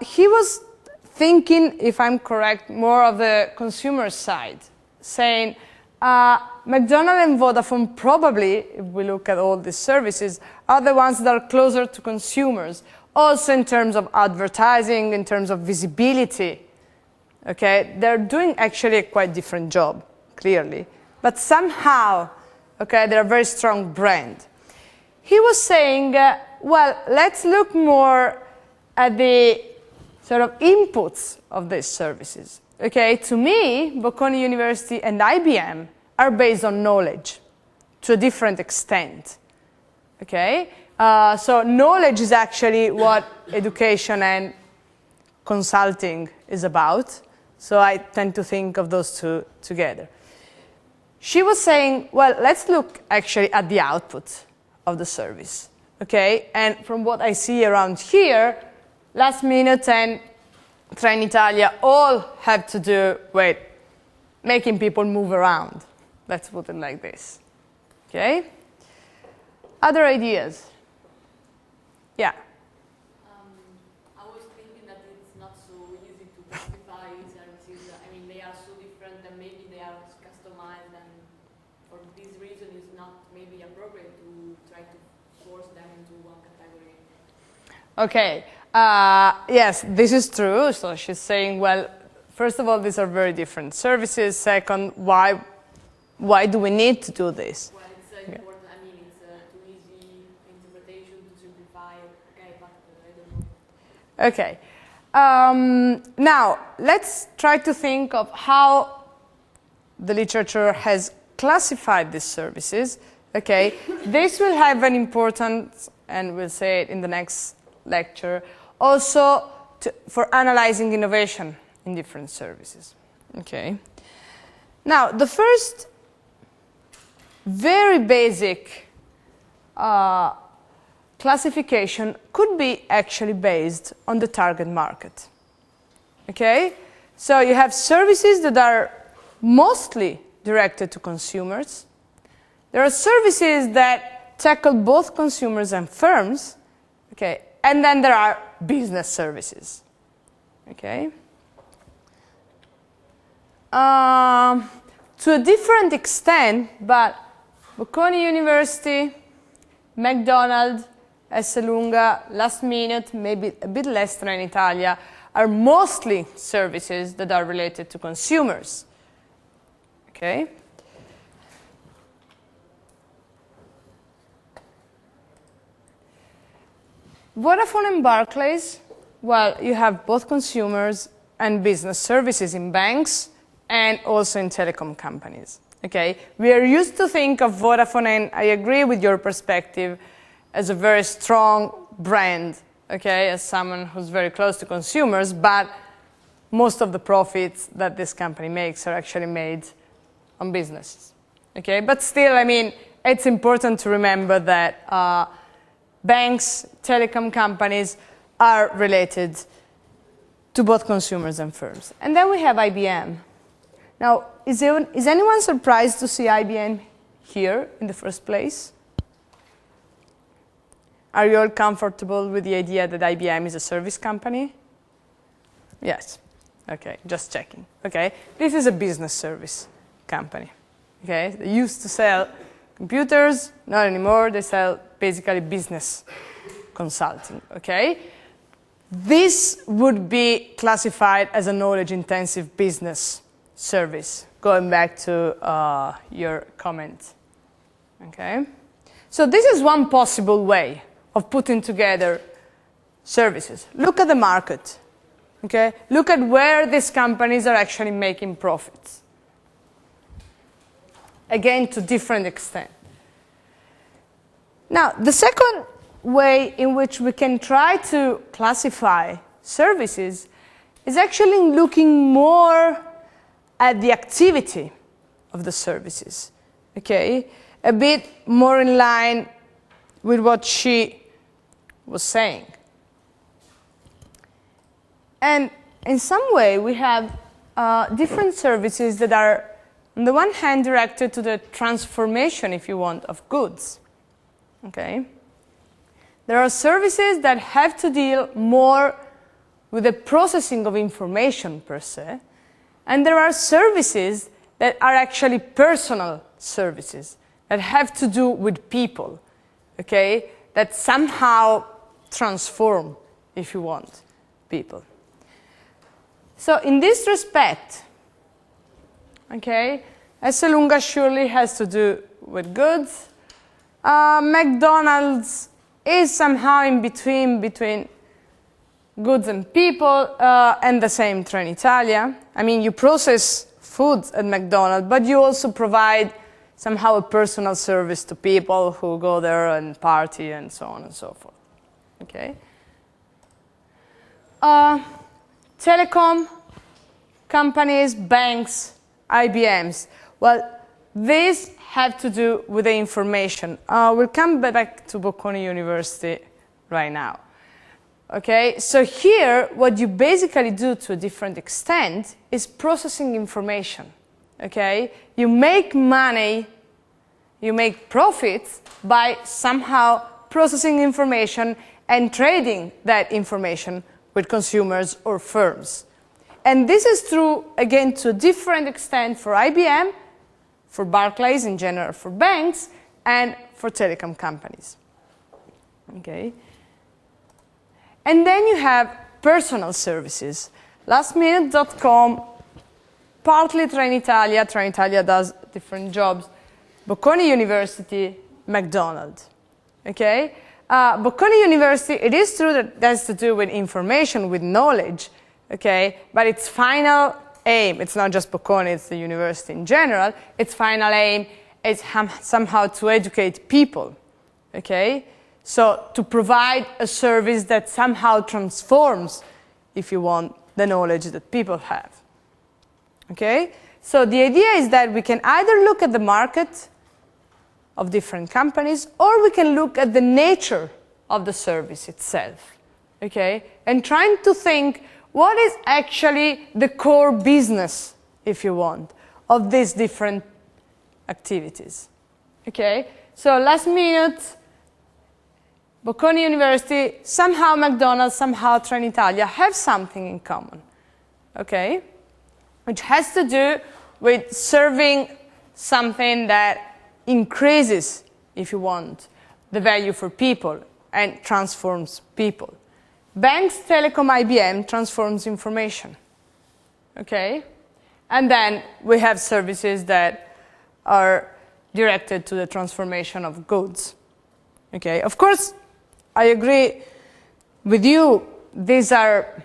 He was thinking, if I'm correct, more of the consumer side, saying McDonald's and Vodafone probably, if we look at all these services, are the ones that are closer to consumers, also in terms of advertising, in terms of visibility. Okay, they're doing actually a quite different job, clearly, but somehow, okay, they're a very strong brand. He was saying, well, let's look more at the sort of inputs of these services. Okay, to me, Bocconi University and IBM are based on knowledge to a different extent. Okay, so knowledge is actually what education and consulting is about. So I tend to think of those two together. She was saying, well, let's look actually at the output of the service. Okay, and from what I see around here, Last Minute and Trenitalia all have to do with making people move around. Let's put it like this. Okay? Other ideas? Yeah. I was thinking that it's not so easy to classify services. I mean, they are so different and maybe they are customized, and for this reason it's not maybe appropriate to try to force them into one category. Okay. Yes, this is true. So she's saying, well, first of all, these are very different services. Second, why do we need to do this? Well, it's important. I mean, it's too easy interpretation to simplify. Okay, but I don't know. Okay. Now, let's try to think of how the literature has classified these services. Okay. This will have an importance, and we'll say it in the next lecture, also for analyzing innovation in different services. Okay. Now, the first very basic classification could be actually based on the target market. Okay? So you have services that are mostly directed to consumers. There are services that tackle both consumers and firms. Okay? And then there are business services. Okay? To a different extent, but Bocconi University, McDonald's, Esselunga, Last Minute, maybe a bit less Trenitalia, are mostly services that are related to consumers. Okay? Vodafone and Barclays, well, you have both consumers and business services in banks and also in telecom companies. Okay? We are used to think of Vodafone, and I agree with your perspective, as a very strong brand okay, as someone who's very close to consumers, but most of the profits that this company makes are actually made on businesses, okay? But still, I mean, it's important to remember that banks, telecom companies are related to both consumers and firms. And then we have IBM. Now, is anyone surprised to see IBM here in the first place? Are you all comfortable with the idea that IBM is a service company? Yes. Okay, just checking. Okay, this is a business service company. Okay, they used to sell computers, not anymore. They sell basically business consulting. Okay, this would be classified as a knowledge-intensive business service. Going back to your comment. Okay, so this is one possible way of putting together services. Look at the market. Okay? Look at where these companies are actually making profits. Again, to different extent. Now, the second way in which we can try to classify services is actually looking more at the activity of the services. Okay? A bit more in line with what she was saying. And in some way, we have different services that are, on the one hand, directed to the transformation, if you want, of goods. Okay? There are services that have to deal more with the processing of information, per se. And there are services that are actually personal services, that have to do with people. Okay? That somehow transform, if you want, people. So in this respect, okay, Esselunga surely has to do with goods. McDonald's is somehow in between goods and people, and the same Trenitalia. I mean, you process foods at McDonald's, but you also provide somehow a personal service to people who go there and party and so on and so forth. Okay. Telecom companies, banks, IBMs. Well, these have to do with the information. We'll come back to Bocconi University right now. Okay, so here, what you basically do to a different extent is processing information. Okay, you make money, you make profits by somehow processing information and trading that information with consumers or firms. And this is true, again, to a different extent for IBM, for Barclays in general, for banks, and for telecom companies. Okay. And then you have personal services. Lastminute.com, partly Trenitalia. Trenitalia does different jobs. Bocconi University, McDonald's. Okay? Bocconi University, it is true that it has to do with information, with knowledge. Okay? But its final aim, it's not just Bocconi, it's the university in general, its final aim is somehow to educate people. Okay? So to provide a service that somehow transforms, if you want, the knowledge that people have. Okay? So the idea is that we can either look at the market of different companies, or we can look at the nature of the service itself. Okay? And trying to think what is actually the core business, if you want, of these different activities. Okay? So last minute, Bocconi University, somehow McDonald's, somehow Trenitalia have something in common, okay? Which has to do with serving something that increases, if you want, the value for people and transforms people. Banks, telecom, IBM transforms information, okay? And then we have services that are directed to the transformation of goods, okay? Of course, I agree with you, these are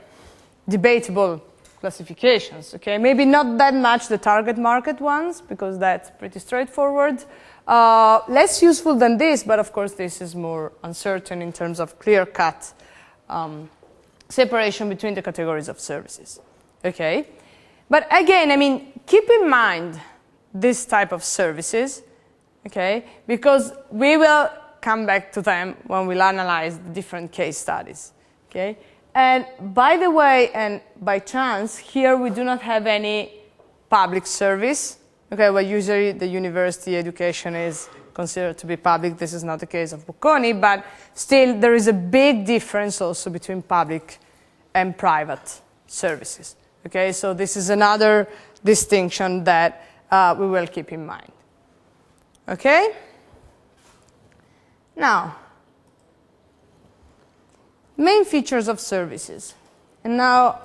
debatable classifications, okay? Maybe not that much the target market ones, because that's pretty straightforward. Less useful than this, but of course this is more uncertain in terms of clear-cut separation between the categories of services. Okay? But again, I mean, keep in mind this type of services, okay? Because we will come back to them when we'll analyze the different case studies, okay? And by the way, and by chance, here we do not have any public service, okay? Well, usually the university education is considered to be public. This is not the case of Bocconi, but still there is a big difference also between public and private services, okay? So this is another distinction that we will keep in mind, okay? Now, main features of services. And now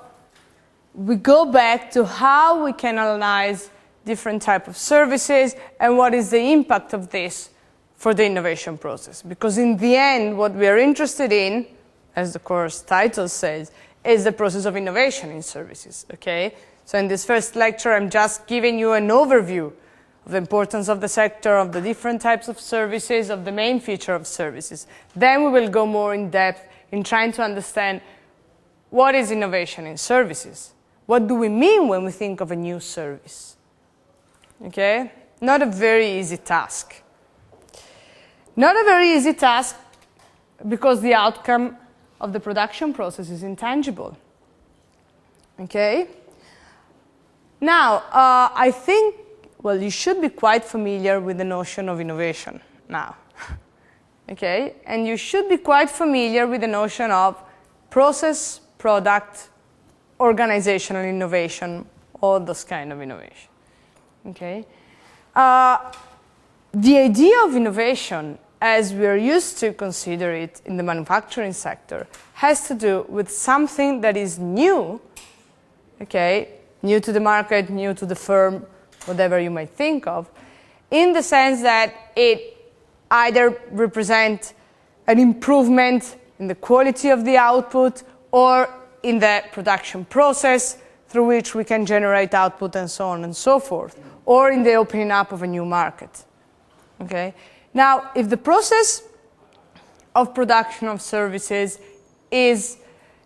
we go back to how we can analyze different types of services and what is the impact of this for the innovation process. Because in the end, what we are interested in, as the course title says, is the process of innovation in services, okay? So in this first lecture, I'm just giving you an overview of the importance of the sector, of the different types of services, of the main feature of services. Then we will go more in depth in trying to understand what is innovation in services. What do we mean when we think of a new service? Okay? Not a very easy task. Not a very easy task because the outcome of the production process is intangible. Okay? Now, I think, well, you should be quite familiar with the notion of innovation now. Okay? And you should be quite familiar with the notion of process, product, organizational innovation, all those kind of innovation. Okay? The idea of innovation, as we are used to consider it in the manufacturing sector, has to do with something that is new, okay? New to the market, new to the firm, whatever you might think of, in the sense that it either represents an improvement in the quality of the output or in the production process through which we can generate output and so on and so forth, or in the opening up of a new market. Okay? Now, if the process of production of services is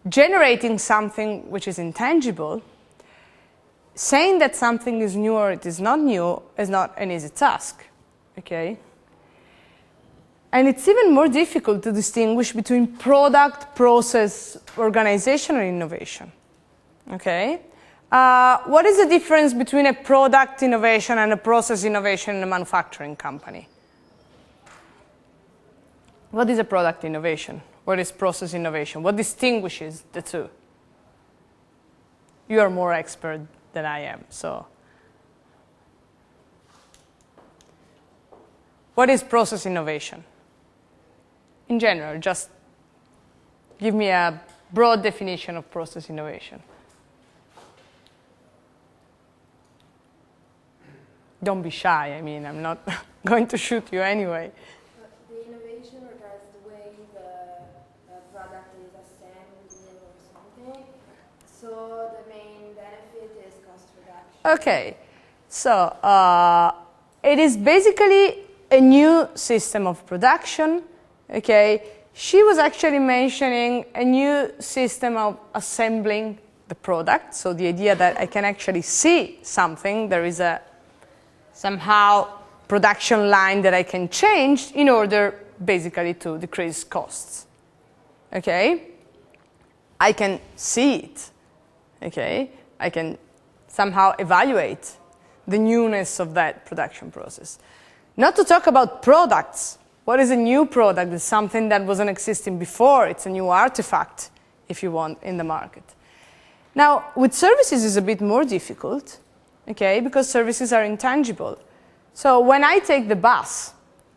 generating something which is intangible, saying that something is new or it is not new is not an easy task. Okay? And it's even more difficult to distinguish between product, process, organizational innovation. Okay? What is the difference between a product innovation and a process innovation in a manufacturing company? What is a product innovation? What is process innovation? What distinguishes the two? You are more expert than I am, so. What is process innovation? In general, just give me a broad definition of process innovation. Don't be shy, I mean, I'm not going to shoot you anyway. The innovation regards the way the product is assembled or something. So the main benefit is cost reduction. Okay, so it is basically a new system of production. Okay, she was actually mentioning a new system of assembling the product. So the idea that I can actually see something, there is a somehow production line that I can change in order basically to decrease costs. Okay? I can see it. Okay? I can somehow evaluate the newness of that production process. Not to talk about products. What is a new product? It's something that wasn't existing before. It's a new artifact, if you want, in the market. Now, with services, it's a bit more difficult. Okay, because services are intangible. So when I take the bus,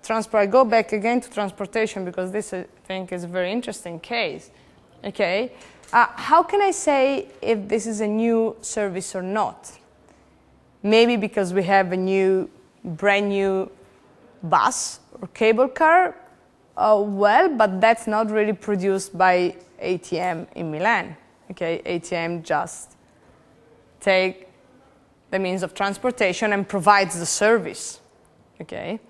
I go back again to transportation because this, I think, is a very interesting case. Okay, how can I say if this is a new service or not? Maybe because we have a brand new bus or cable car. Well, but that's not really produced by ATM in Milan. Okay, ATM just take the means of transportation and provides the service. Okay?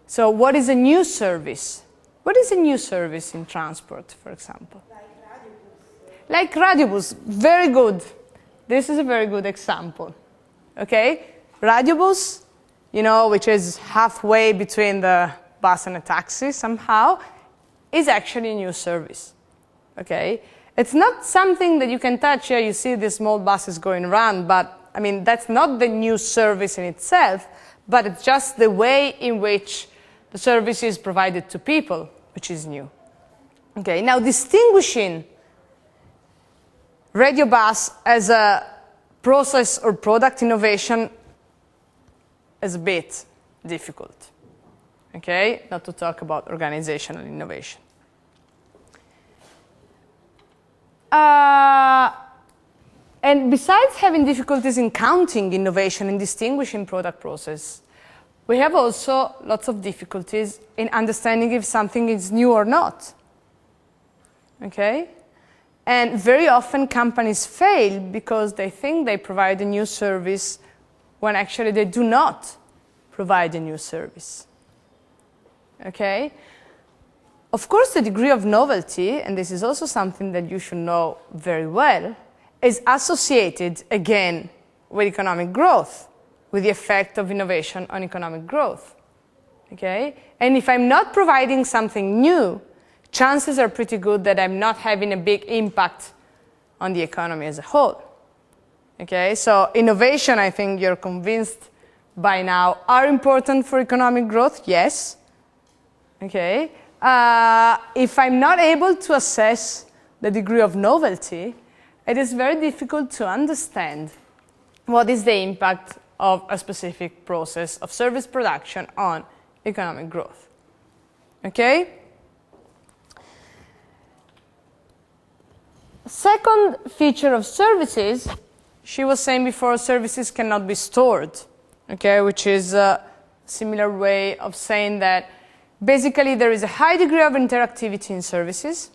So what is a new service? What is a new service in transport, for example? Like radio Like radiobus, very good. This is a very good example. Okay? Radiobus, you know, which is halfway between the bus and a taxi somehow, is actually a new service. Okay? It's not something that you can touch. Here you see these small buses going around, but I mean, that's not the new service in itself, but it's just the way in which the service is provided to people, which is new. Okay, now distinguishing radio bus as a process or product innovation is a bit difficult. Okay, not to talk about organizational innovation. And besides having difficulties in counting innovation and distinguishing product process, we have also lots of difficulties in understanding if something is new or not. Okay? And very often companies fail because they think they provide a new service when actually they do not provide a new service. Okay? Of course, the degree of novelty, and this is also something that you should know very well, is associated, again, with economic growth, with the effect of innovation on economic growth. Okay? And if I'm not providing something new, chances are pretty good that I'm not having a big impact on the economy as a whole. Okay? So innovation, I think you're convinced by now, are important for economic growth, yes. Okay? If I'm not able to assess the degree of novelty, it is very difficult to understand what is the impact of a specific process of service production on economic growth. Okay? Second feature of services, she was saying before, services cannot be stored, okay, which is a similar way of saying that basically there is a high degree of interactivity in services,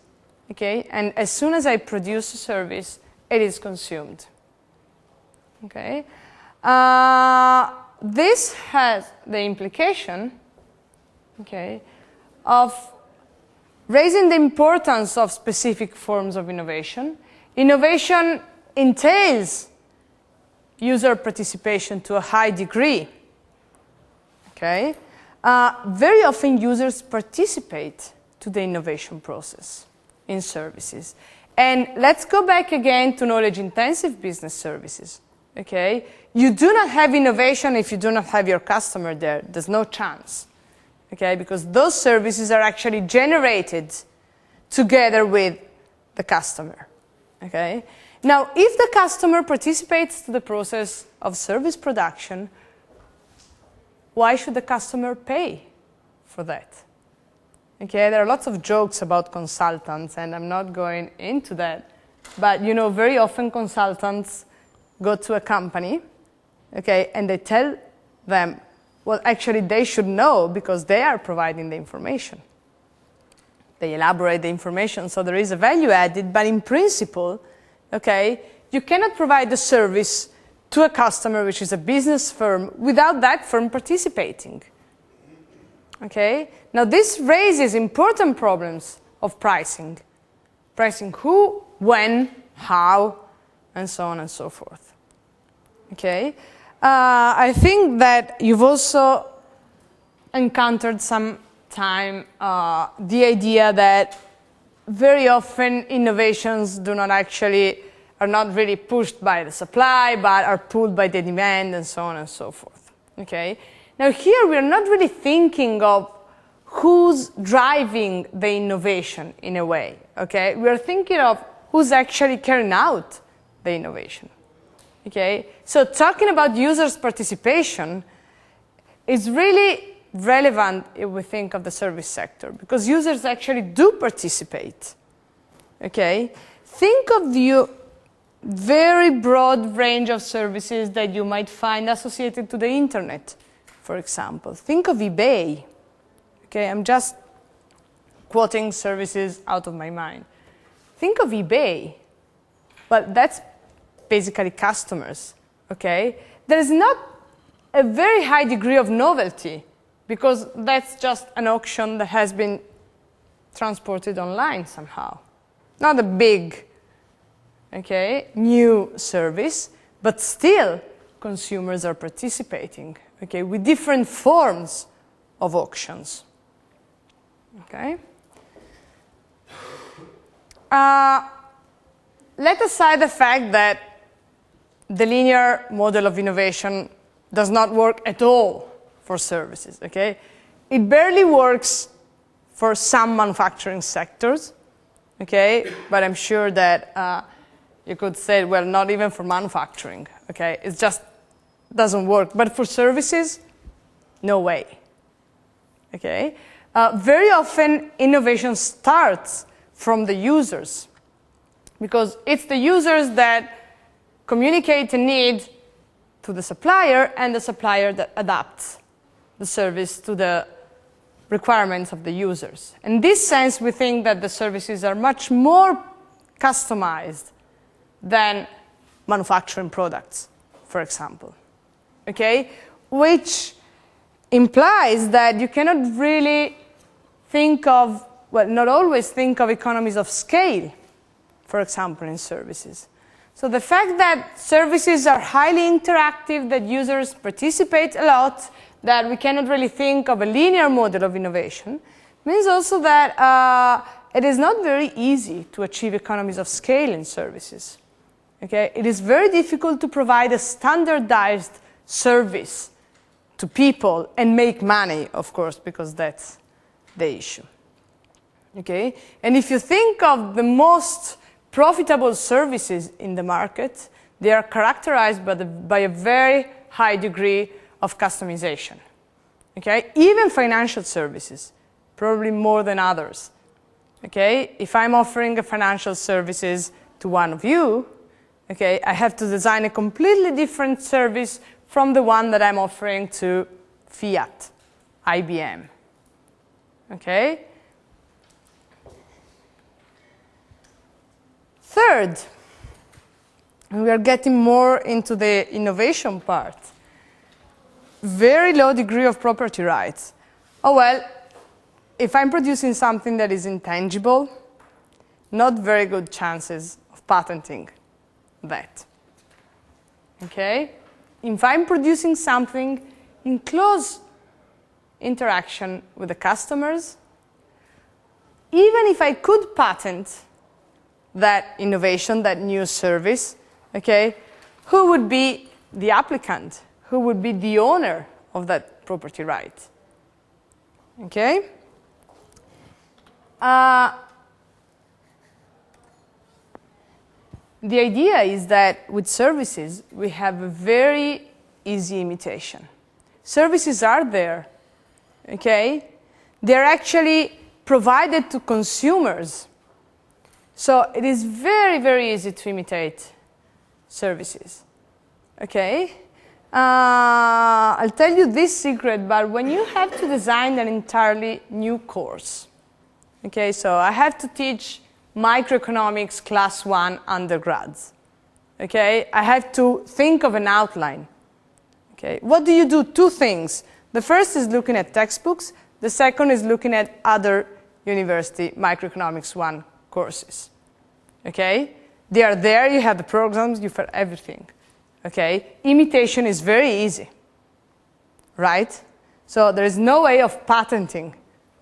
okay, and as soon as I produce a service, it is consumed. Okay? This has the implication, okay, of raising the importance of specific forms of innovation. Innovation entails user participation to a high degree. Okay? Very often users participate to the innovation process in services. And let's go back again to knowledge-intensive business services. Okay? You do not have innovation if you do not have your customer there. There's no chance. Okay? Because those services are actually generated together with the customer. Okay? Now, if the customer participates to the process of service production, why should the customer pay for that? Okay, there are lots of jokes about consultants, and I'm not going into that. But, you know, very often consultants go to a company, okay, and they tell them, well, actually, they should know because they are providing the information. They elaborate the information, so there is a value added, but in principle, okay, you cannot provide the service to a customer, which is a business firm, without that firm participating. Okay? Now, this raises important problems of pricing. Pricing who, when, how, and so on and so forth. Okay? I think that you've also encountered some time the idea that very often innovations are not really pushed by the supply, but are pulled by the demand, and so on and so forth. Okay? Now here we're not really thinking of who's driving the innovation in a way. Okay? We're thinking of who's actually carrying out the innovation. Okay? So talking about users' participation is really relevant if we think of the service sector, because users actually do participate. Okay? Think of the very broad range of services that you might find associated to the internet, for example. Think of eBay. Okay, I'm just quoting services out of my mind. Think of eBay. Well, that's basically customers. Okay? There is not a very high degree of novelty because that's just an auction that has been transported online somehow. Not a big okay, new service, but still consumers are participating, okay, with different forms of auctions, okay? Let aside the fact that the linear model of innovation does not work at all for services, okay? It barely works for some manufacturing sectors, okay? But I'm sure that you could say, well, not even for manufacturing, okay? It just doesn't work. But for services, no way, okay? Very often, innovation starts from the users, because it's the users that communicate a need to the supplier, and the supplier that adapts the service to the requirements of the users. In this sense, we think that the services are much more customized than manufacturing products, for example, okay? Which implies that you cannot really think of, well, not always think of economies of scale, for example, in services. So the fact that services are highly interactive, that users participate a lot, that we cannot really think of a linear model of innovation, means also that it is not very easy to achieve economies of scale in services. Okay? It is very difficult to provide a standardized service to people and make money, of course, because that's the issue. Okay? And if you think of the most profitable services in the market, they are characterized by a very high degree of customization. Okay? Even financial services, probably more than others. Okay? If I'm offering a financial services to one of you, okay, I have to design a completely different service from the one that I'm offering to Fiat, IBM. Okay? Third, we are getting more into the innovation part. Very low degree of property rights. Oh, well, if I'm producing something that is intangible, not very good chances of patenting that. Okay? If I'm producing something in close interaction with the customers, even if I could patent that innovation, that new service, okay, who would be the applicant? Who would be the owner of that property right? Okay? The idea is that with services, we have a very easy imitation. Services are there, okay? They're actually provided to consumers. So it is very, very easy to imitate services, okay? I'll tell you this secret, but when you have to design an entirely new course, okay, so I have to teach microeconomics class 1 undergrads, okay? I have to think of an outline, okay? What do? Two things. The first is looking at textbooks. The second is looking at other university microeconomics 1 courses, okay? They are there, you have the programs, you have everything, okay? Imitation is very easy, right? So there is no way of patenting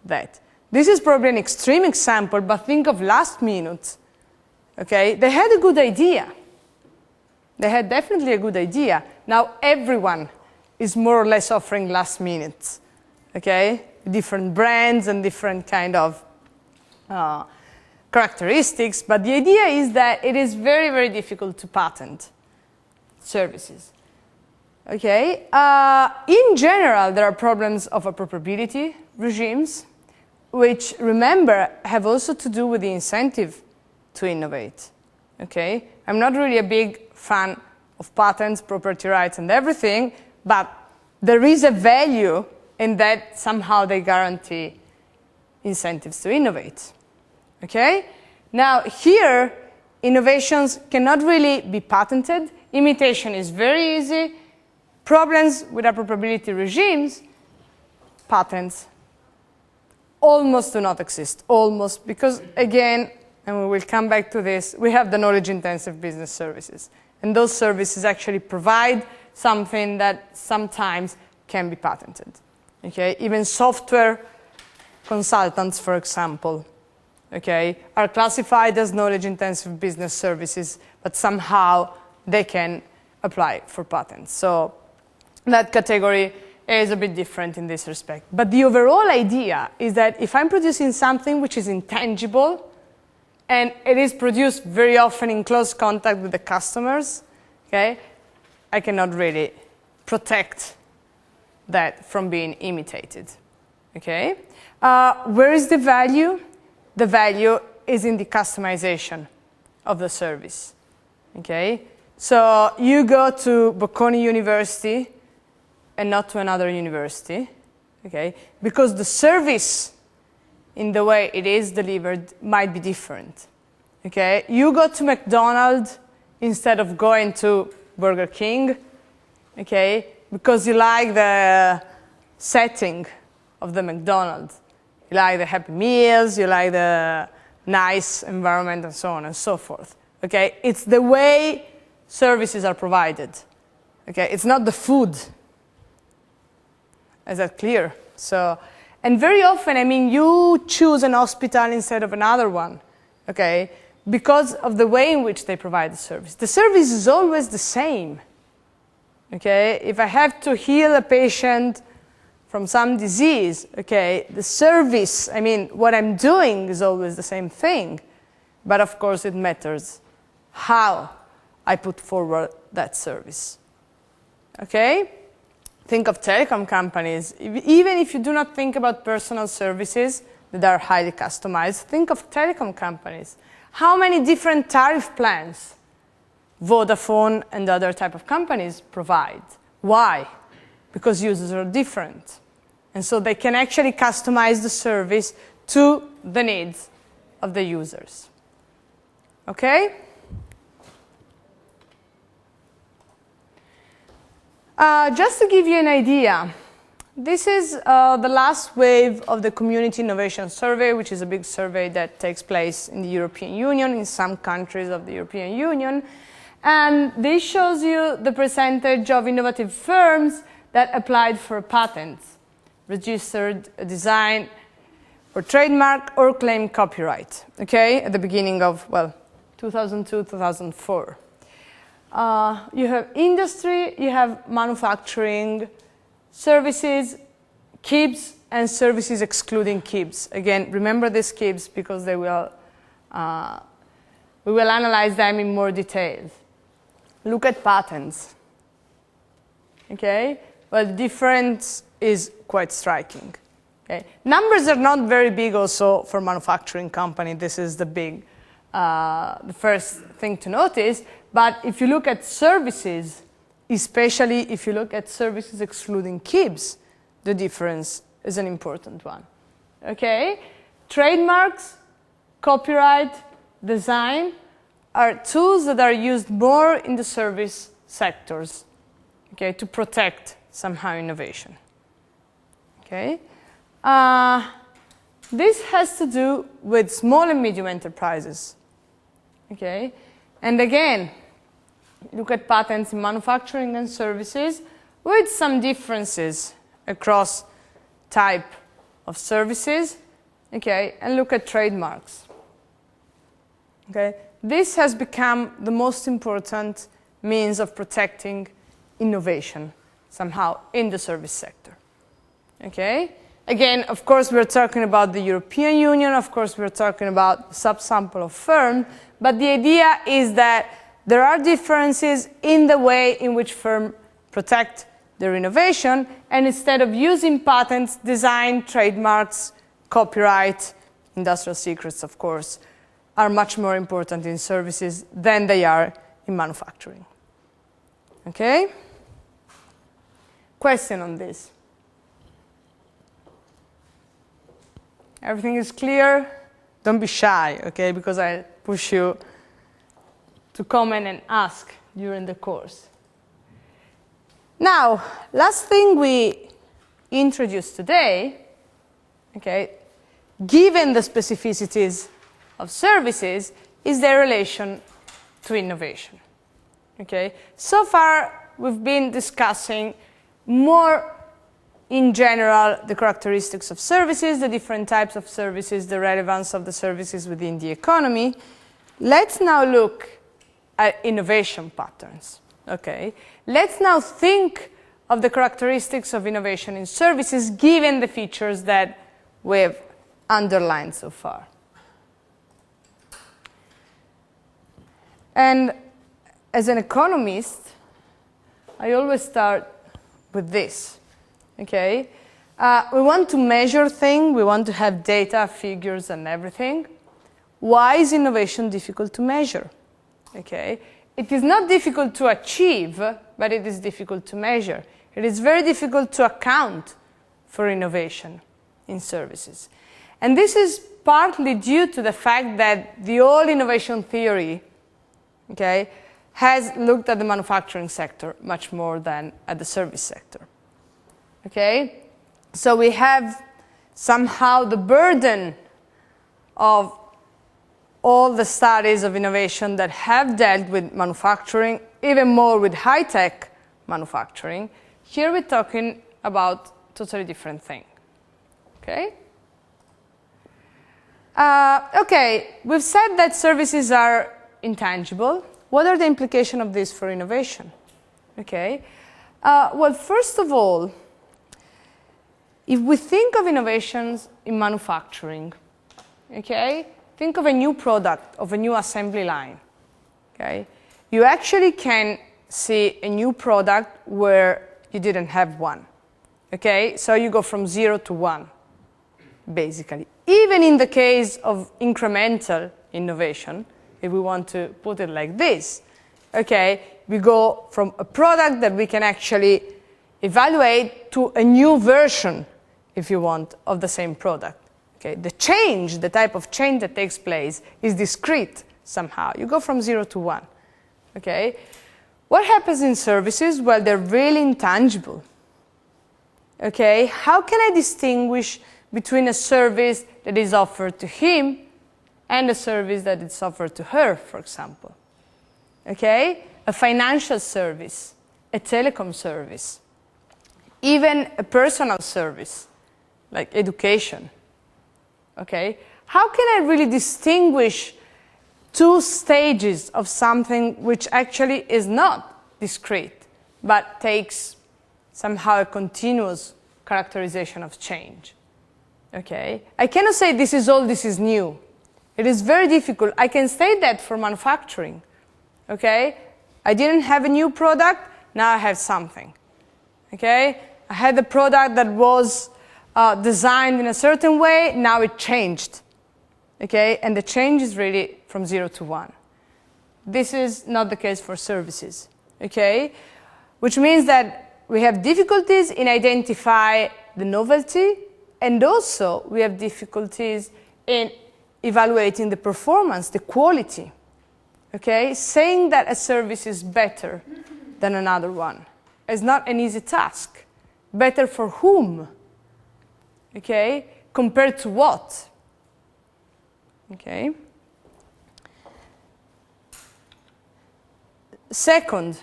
that. This is probably an extreme example, but think of last minute, okay? They had a good idea. They had definitely a good idea. Now everyone is more or less offering last minute, okay? Different brands and different kind of characteristics, but the idea is that it is very, very difficult to patent services. Okay? In general, there are problems of appropriability regimes, which, remember, have also to do with the incentive to innovate. Okay? I'm not really a big fan of patents, property rights, and everything, but there is a value in that somehow they guarantee incentives to innovate. Okay? Now, here, innovations cannot really be patented. Imitation is very easy. Problems with appropriability regimes, patents almost do not exist. Almost, because, again, and we will come back to this, we have the knowledge-intensive business services. And those services actually provide something that sometimes can be patented. Okay? Even software consultants, for example, okay, are classified as knowledge-intensive business services, but somehow they can apply for patents. So that category is a bit different in this respect. But the overall idea is that if I'm producing something which is intangible, and it is produced very often in close contact with the customers, okay, I cannot really protect that from being imitated. Okay? Where is the value? The value is in the customization of the service. Okay? So you go to Bocconi University and not to another university, okay? Because the service in the way it is delivered might be different. Okay? You go to McDonald's instead of going to Burger King, okay? Because you like the setting of the McDonald's. You like the Happy Meals, you like the nice environment, and so on and so forth. Okay? It's the way services are provided. Okay? It's not the food. Is that clear? So, and very often, I mean, you choose an hospital instead of another one, okay, because of the way in which they provide the service. The service is always the same, okay? If I have to heal a patient from some disease, okay, the service, I mean, what I'm doing is always the same thing, but of course it matters how I put forward that service, okay? Think of telecom companies. Even if you do not think about personal services that are highly customized, think of telecom companies. How many different tariff plans Vodafone and other type of companies provide? Why? Because users are different. And so they can actually customize the service to the needs of the users. Okay? Just to give you an idea, this is the last wave of the Community Innovation Survey, which is a big survey that takes place in the European Union, in some countries of the European Union. And this shows you the percentage of innovative firms that applied for patents, registered a design or trademark or claimed copyright, okay, at the beginning of, well, 2002, 2004. You have industry, you have manufacturing, services, KIBs, and services excluding KIBs. Again, remember these KIBs because they will, we will analyze them in more detail. Look at patents. Okay? Well, the difference is quite striking. Okay? Numbers are not very big also for manufacturing company. This is the big, the first thing to notice. But if you look at services, especially if you look at services excluding KIBs, the difference is an important one. Okay? Trademarks, copyright, design are tools that are used more in the service sectors, okay, to protect somehow innovation. Okay? This has to do with small and medium enterprises. Okay? And again, look at patents in manufacturing and services with some differences across type of services, okay, and look at trademarks. Okay? This has become the most important means of protecting innovation somehow in the service sector. Okay? Again, of course, we're talking about the European Union, of course, we're talking about subsample of firms, but the idea is that there are differences in the way in which firms protect their innovation, and instead of using patents, design, trademarks, copyright, industrial secrets, of course, are much more important in services than they are in manufacturing. Okay? Question on this? Everything is clear? Don't be shy, okay? Because I push you to comment and ask during the course. Now, last thing we introduced today, okay, given the specificities of services is their relation to innovation. Okay? So far, we've been discussing more in general the characteristics of services, the different types of services, the relevance of the services within the economy. Let's now look at innovation patterns. Okay? Let's now think of the characteristics of innovation in services given the features that we've underlined so far. And as an economist, I always start with this. Okay? We want to measure things, we want to have data, figures, and everything. Why is innovation difficult to measure? Okay? It is not difficult to achieve, but it is difficult to measure. It is very difficult to account for innovation in services. And this is partly due to the fact that the old innovation theory, okay, has looked at the manufacturing sector much more than at the service sector. Okay? So we have somehow the burden of all the studies of innovation that have dealt with manufacturing, even more with high-tech manufacturing. Here we're talking about totally different thing. Okay? Okay, we've said that services are intangible. What are the implications of this for innovation? Okay. Well, first of all, if we think of innovations in manufacturing, okay, think of a new product, of a new assembly line. Okay, you actually can see a new product where you didn't have one. Okay, so you go from 0 to 1, basically. Even in the case of incremental innovation, if we want to put it like this, okay, we go from a product that we can actually evaluate to a new version, if you want, of the same product. Okay, the change, the type of change that takes place is discrete somehow. You go from 0 to 1. Okay, what happens in services? Well, they're really intangible. Okay, how can I distinguish between a service that is offered to him and a service that is offered to her, for example? Okay, a financial service, a telecom service, even a personal service, like education. Okay, how can I really distinguish two stages of something which actually is not discrete, but takes somehow a continuous characterization of change? Okay, I cannot say this is old, this is new. It is very difficult. I can say that for manufacturing. Okay, I didn't have a new product, now I have something. Okay, I had a product that was designed in a certain way, now it changed. Okay, and the change is really from 0 to 1. This is not the case for services. Okay, which means that we have difficulties in identify the novelty, and also we have difficulties in evaluating the performance, the quality. Okay, saying that a service is better than another one is not an easy task. Better for whom? Okay, compared to what? Okay. Second,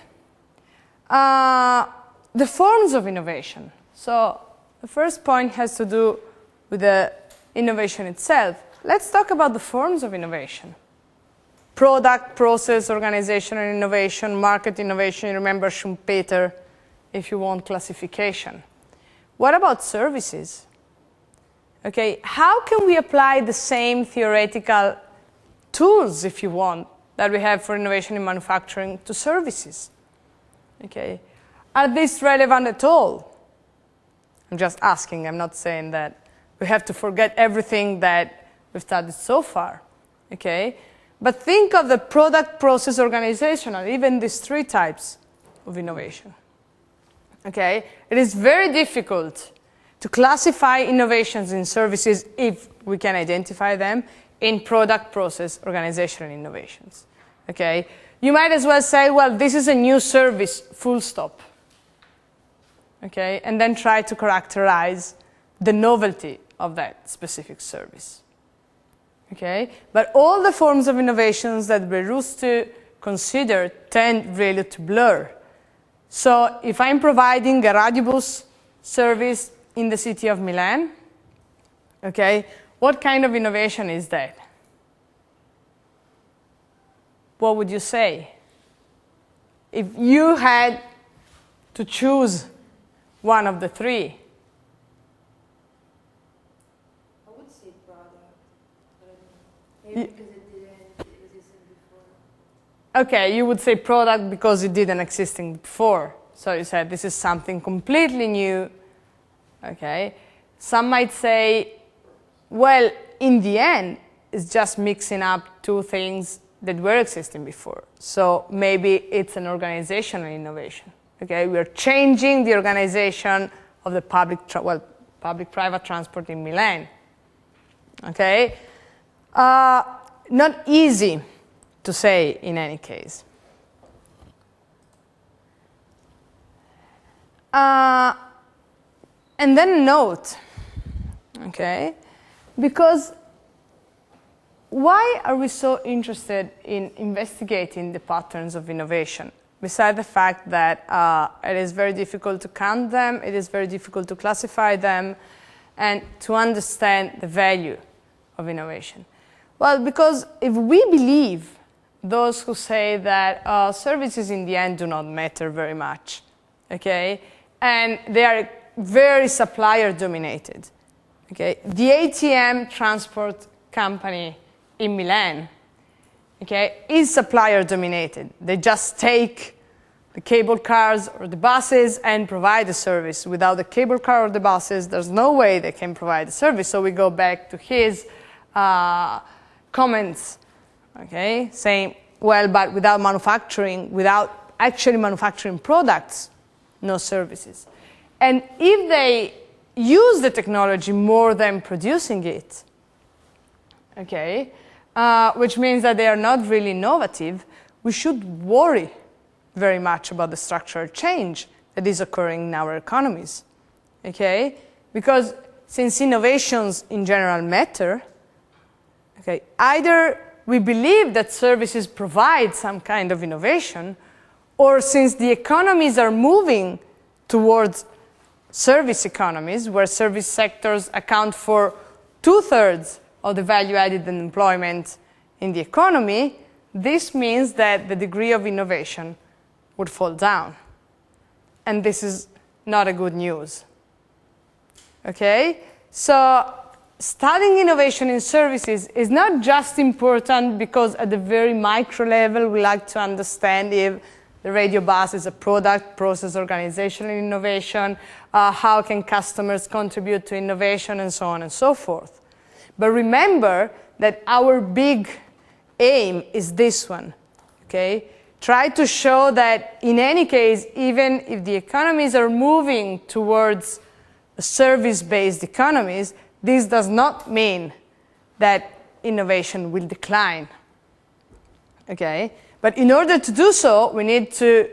the forms of innovation. So the first point has to do with the innovation itself. Let's talk about the forms of innovation. Product, process, organizational innovation, market innovation, remember Schumpeter, if you want classification. What about services? Okay, how can we apply the same theoretical tools, if you want, that we have for innovation in manufacturing to services? Okay, are these relevant at all? I'm just asking, I'm not saying that we have to forget everything that we've studied so far. Okay, but think of the product, process, organizational, even these three types of innovation. Okay, it is very difficult to classify innovations in services, if we can identify them, in product, process, organizational innovations. Okay, you might as well say, well, this is a new service, full stop. Okay, and then try to characterize the novelty of that specific service. Okay? But all the forms of innovations that we're used to consider tend really to blur. So if I'm providing a radiobus service in the city of Milan, okay, what kind of innovation is that? What would you say? If you had to choose one of the three. I would say product, but maybe because it didn't exist before. Okay, you would say product because it didn't exist before. So you said this is something completely new. Okay. Some might say, well, in the end, it's just mixing up two things that were existing before. So maybe it's an organizational innovation. Okay, we are changing the organization of the public-private transport in Milan. Okay, not easy to say in any case. And then note, okay, because why are we so interested in investigating the patterns of innovation? Besides the fact that it is very difficult to count them, it is very difficult to classify them, and to understand the value of innovation. Well, because if we believe those who say that services in the end do not matter very much, okay, and they are very supplier dominated, okay, the ATM transport company in Milan, okay, is supplier dominated. They just take the cable cars or the buses and provide the service. Without the cable car or the buses, there's no way they can provide the service. So we go back to his comments, okay, saying, well, but without manufacturing, without actually manufacturing products, no services. And if they use the technology more than producing it, okay, which means that they are not really innovative, we should worry very much about the structural change that is occurring in our economies, okay? Because since innovations in general matter, okay, either we believe that services provide some kind of innovation, or since the economies are moving towards service economies, where service sectors account for 2/3 of the value-added employment in the economy, this means that the degree of innovation would fall down. And this is not a good news. Okay? So studying innovation in services is not just important because at the very micro level we like to understand if the radio bus is a product, process, organizational innovation, how can customers contribute to innovation, and so on and so forth. But remember that our big aim is this one, okay? Try to show that in any case, even if the economies are moving towards service-based economies, this does not mean that innovation will decline, okay? But in order to do so, we need to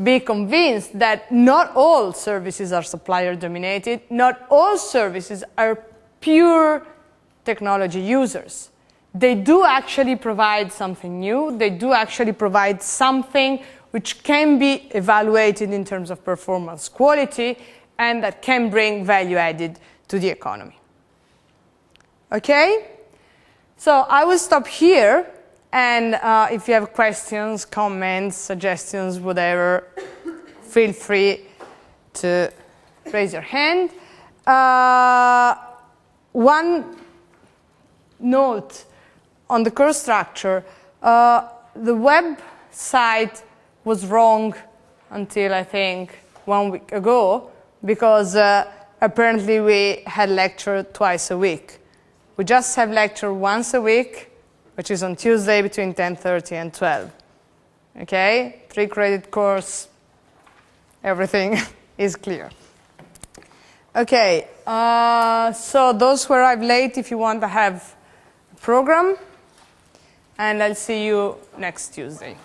be convinced that not all services are supplier-dominated, not all services are pure technology users. They do actually provide something new. They do actually provide something which can be evaluated in terms of performance quality and that can bring value added to the economy. Okay? So I will stop here, and if you have questions, comments, suggestions, whatever, feel free to raise your hand. One note on the course structure, the website was wrong until I think 1 week ago because apparently we had lecture twice a week. We just have lecture once a week, which is on Tuesday between 10:30 and 12. Okay? 3-credit course, everything is clear. Okay, so those who arrive late, if you want to have a program, and I'll see you next Tuesday.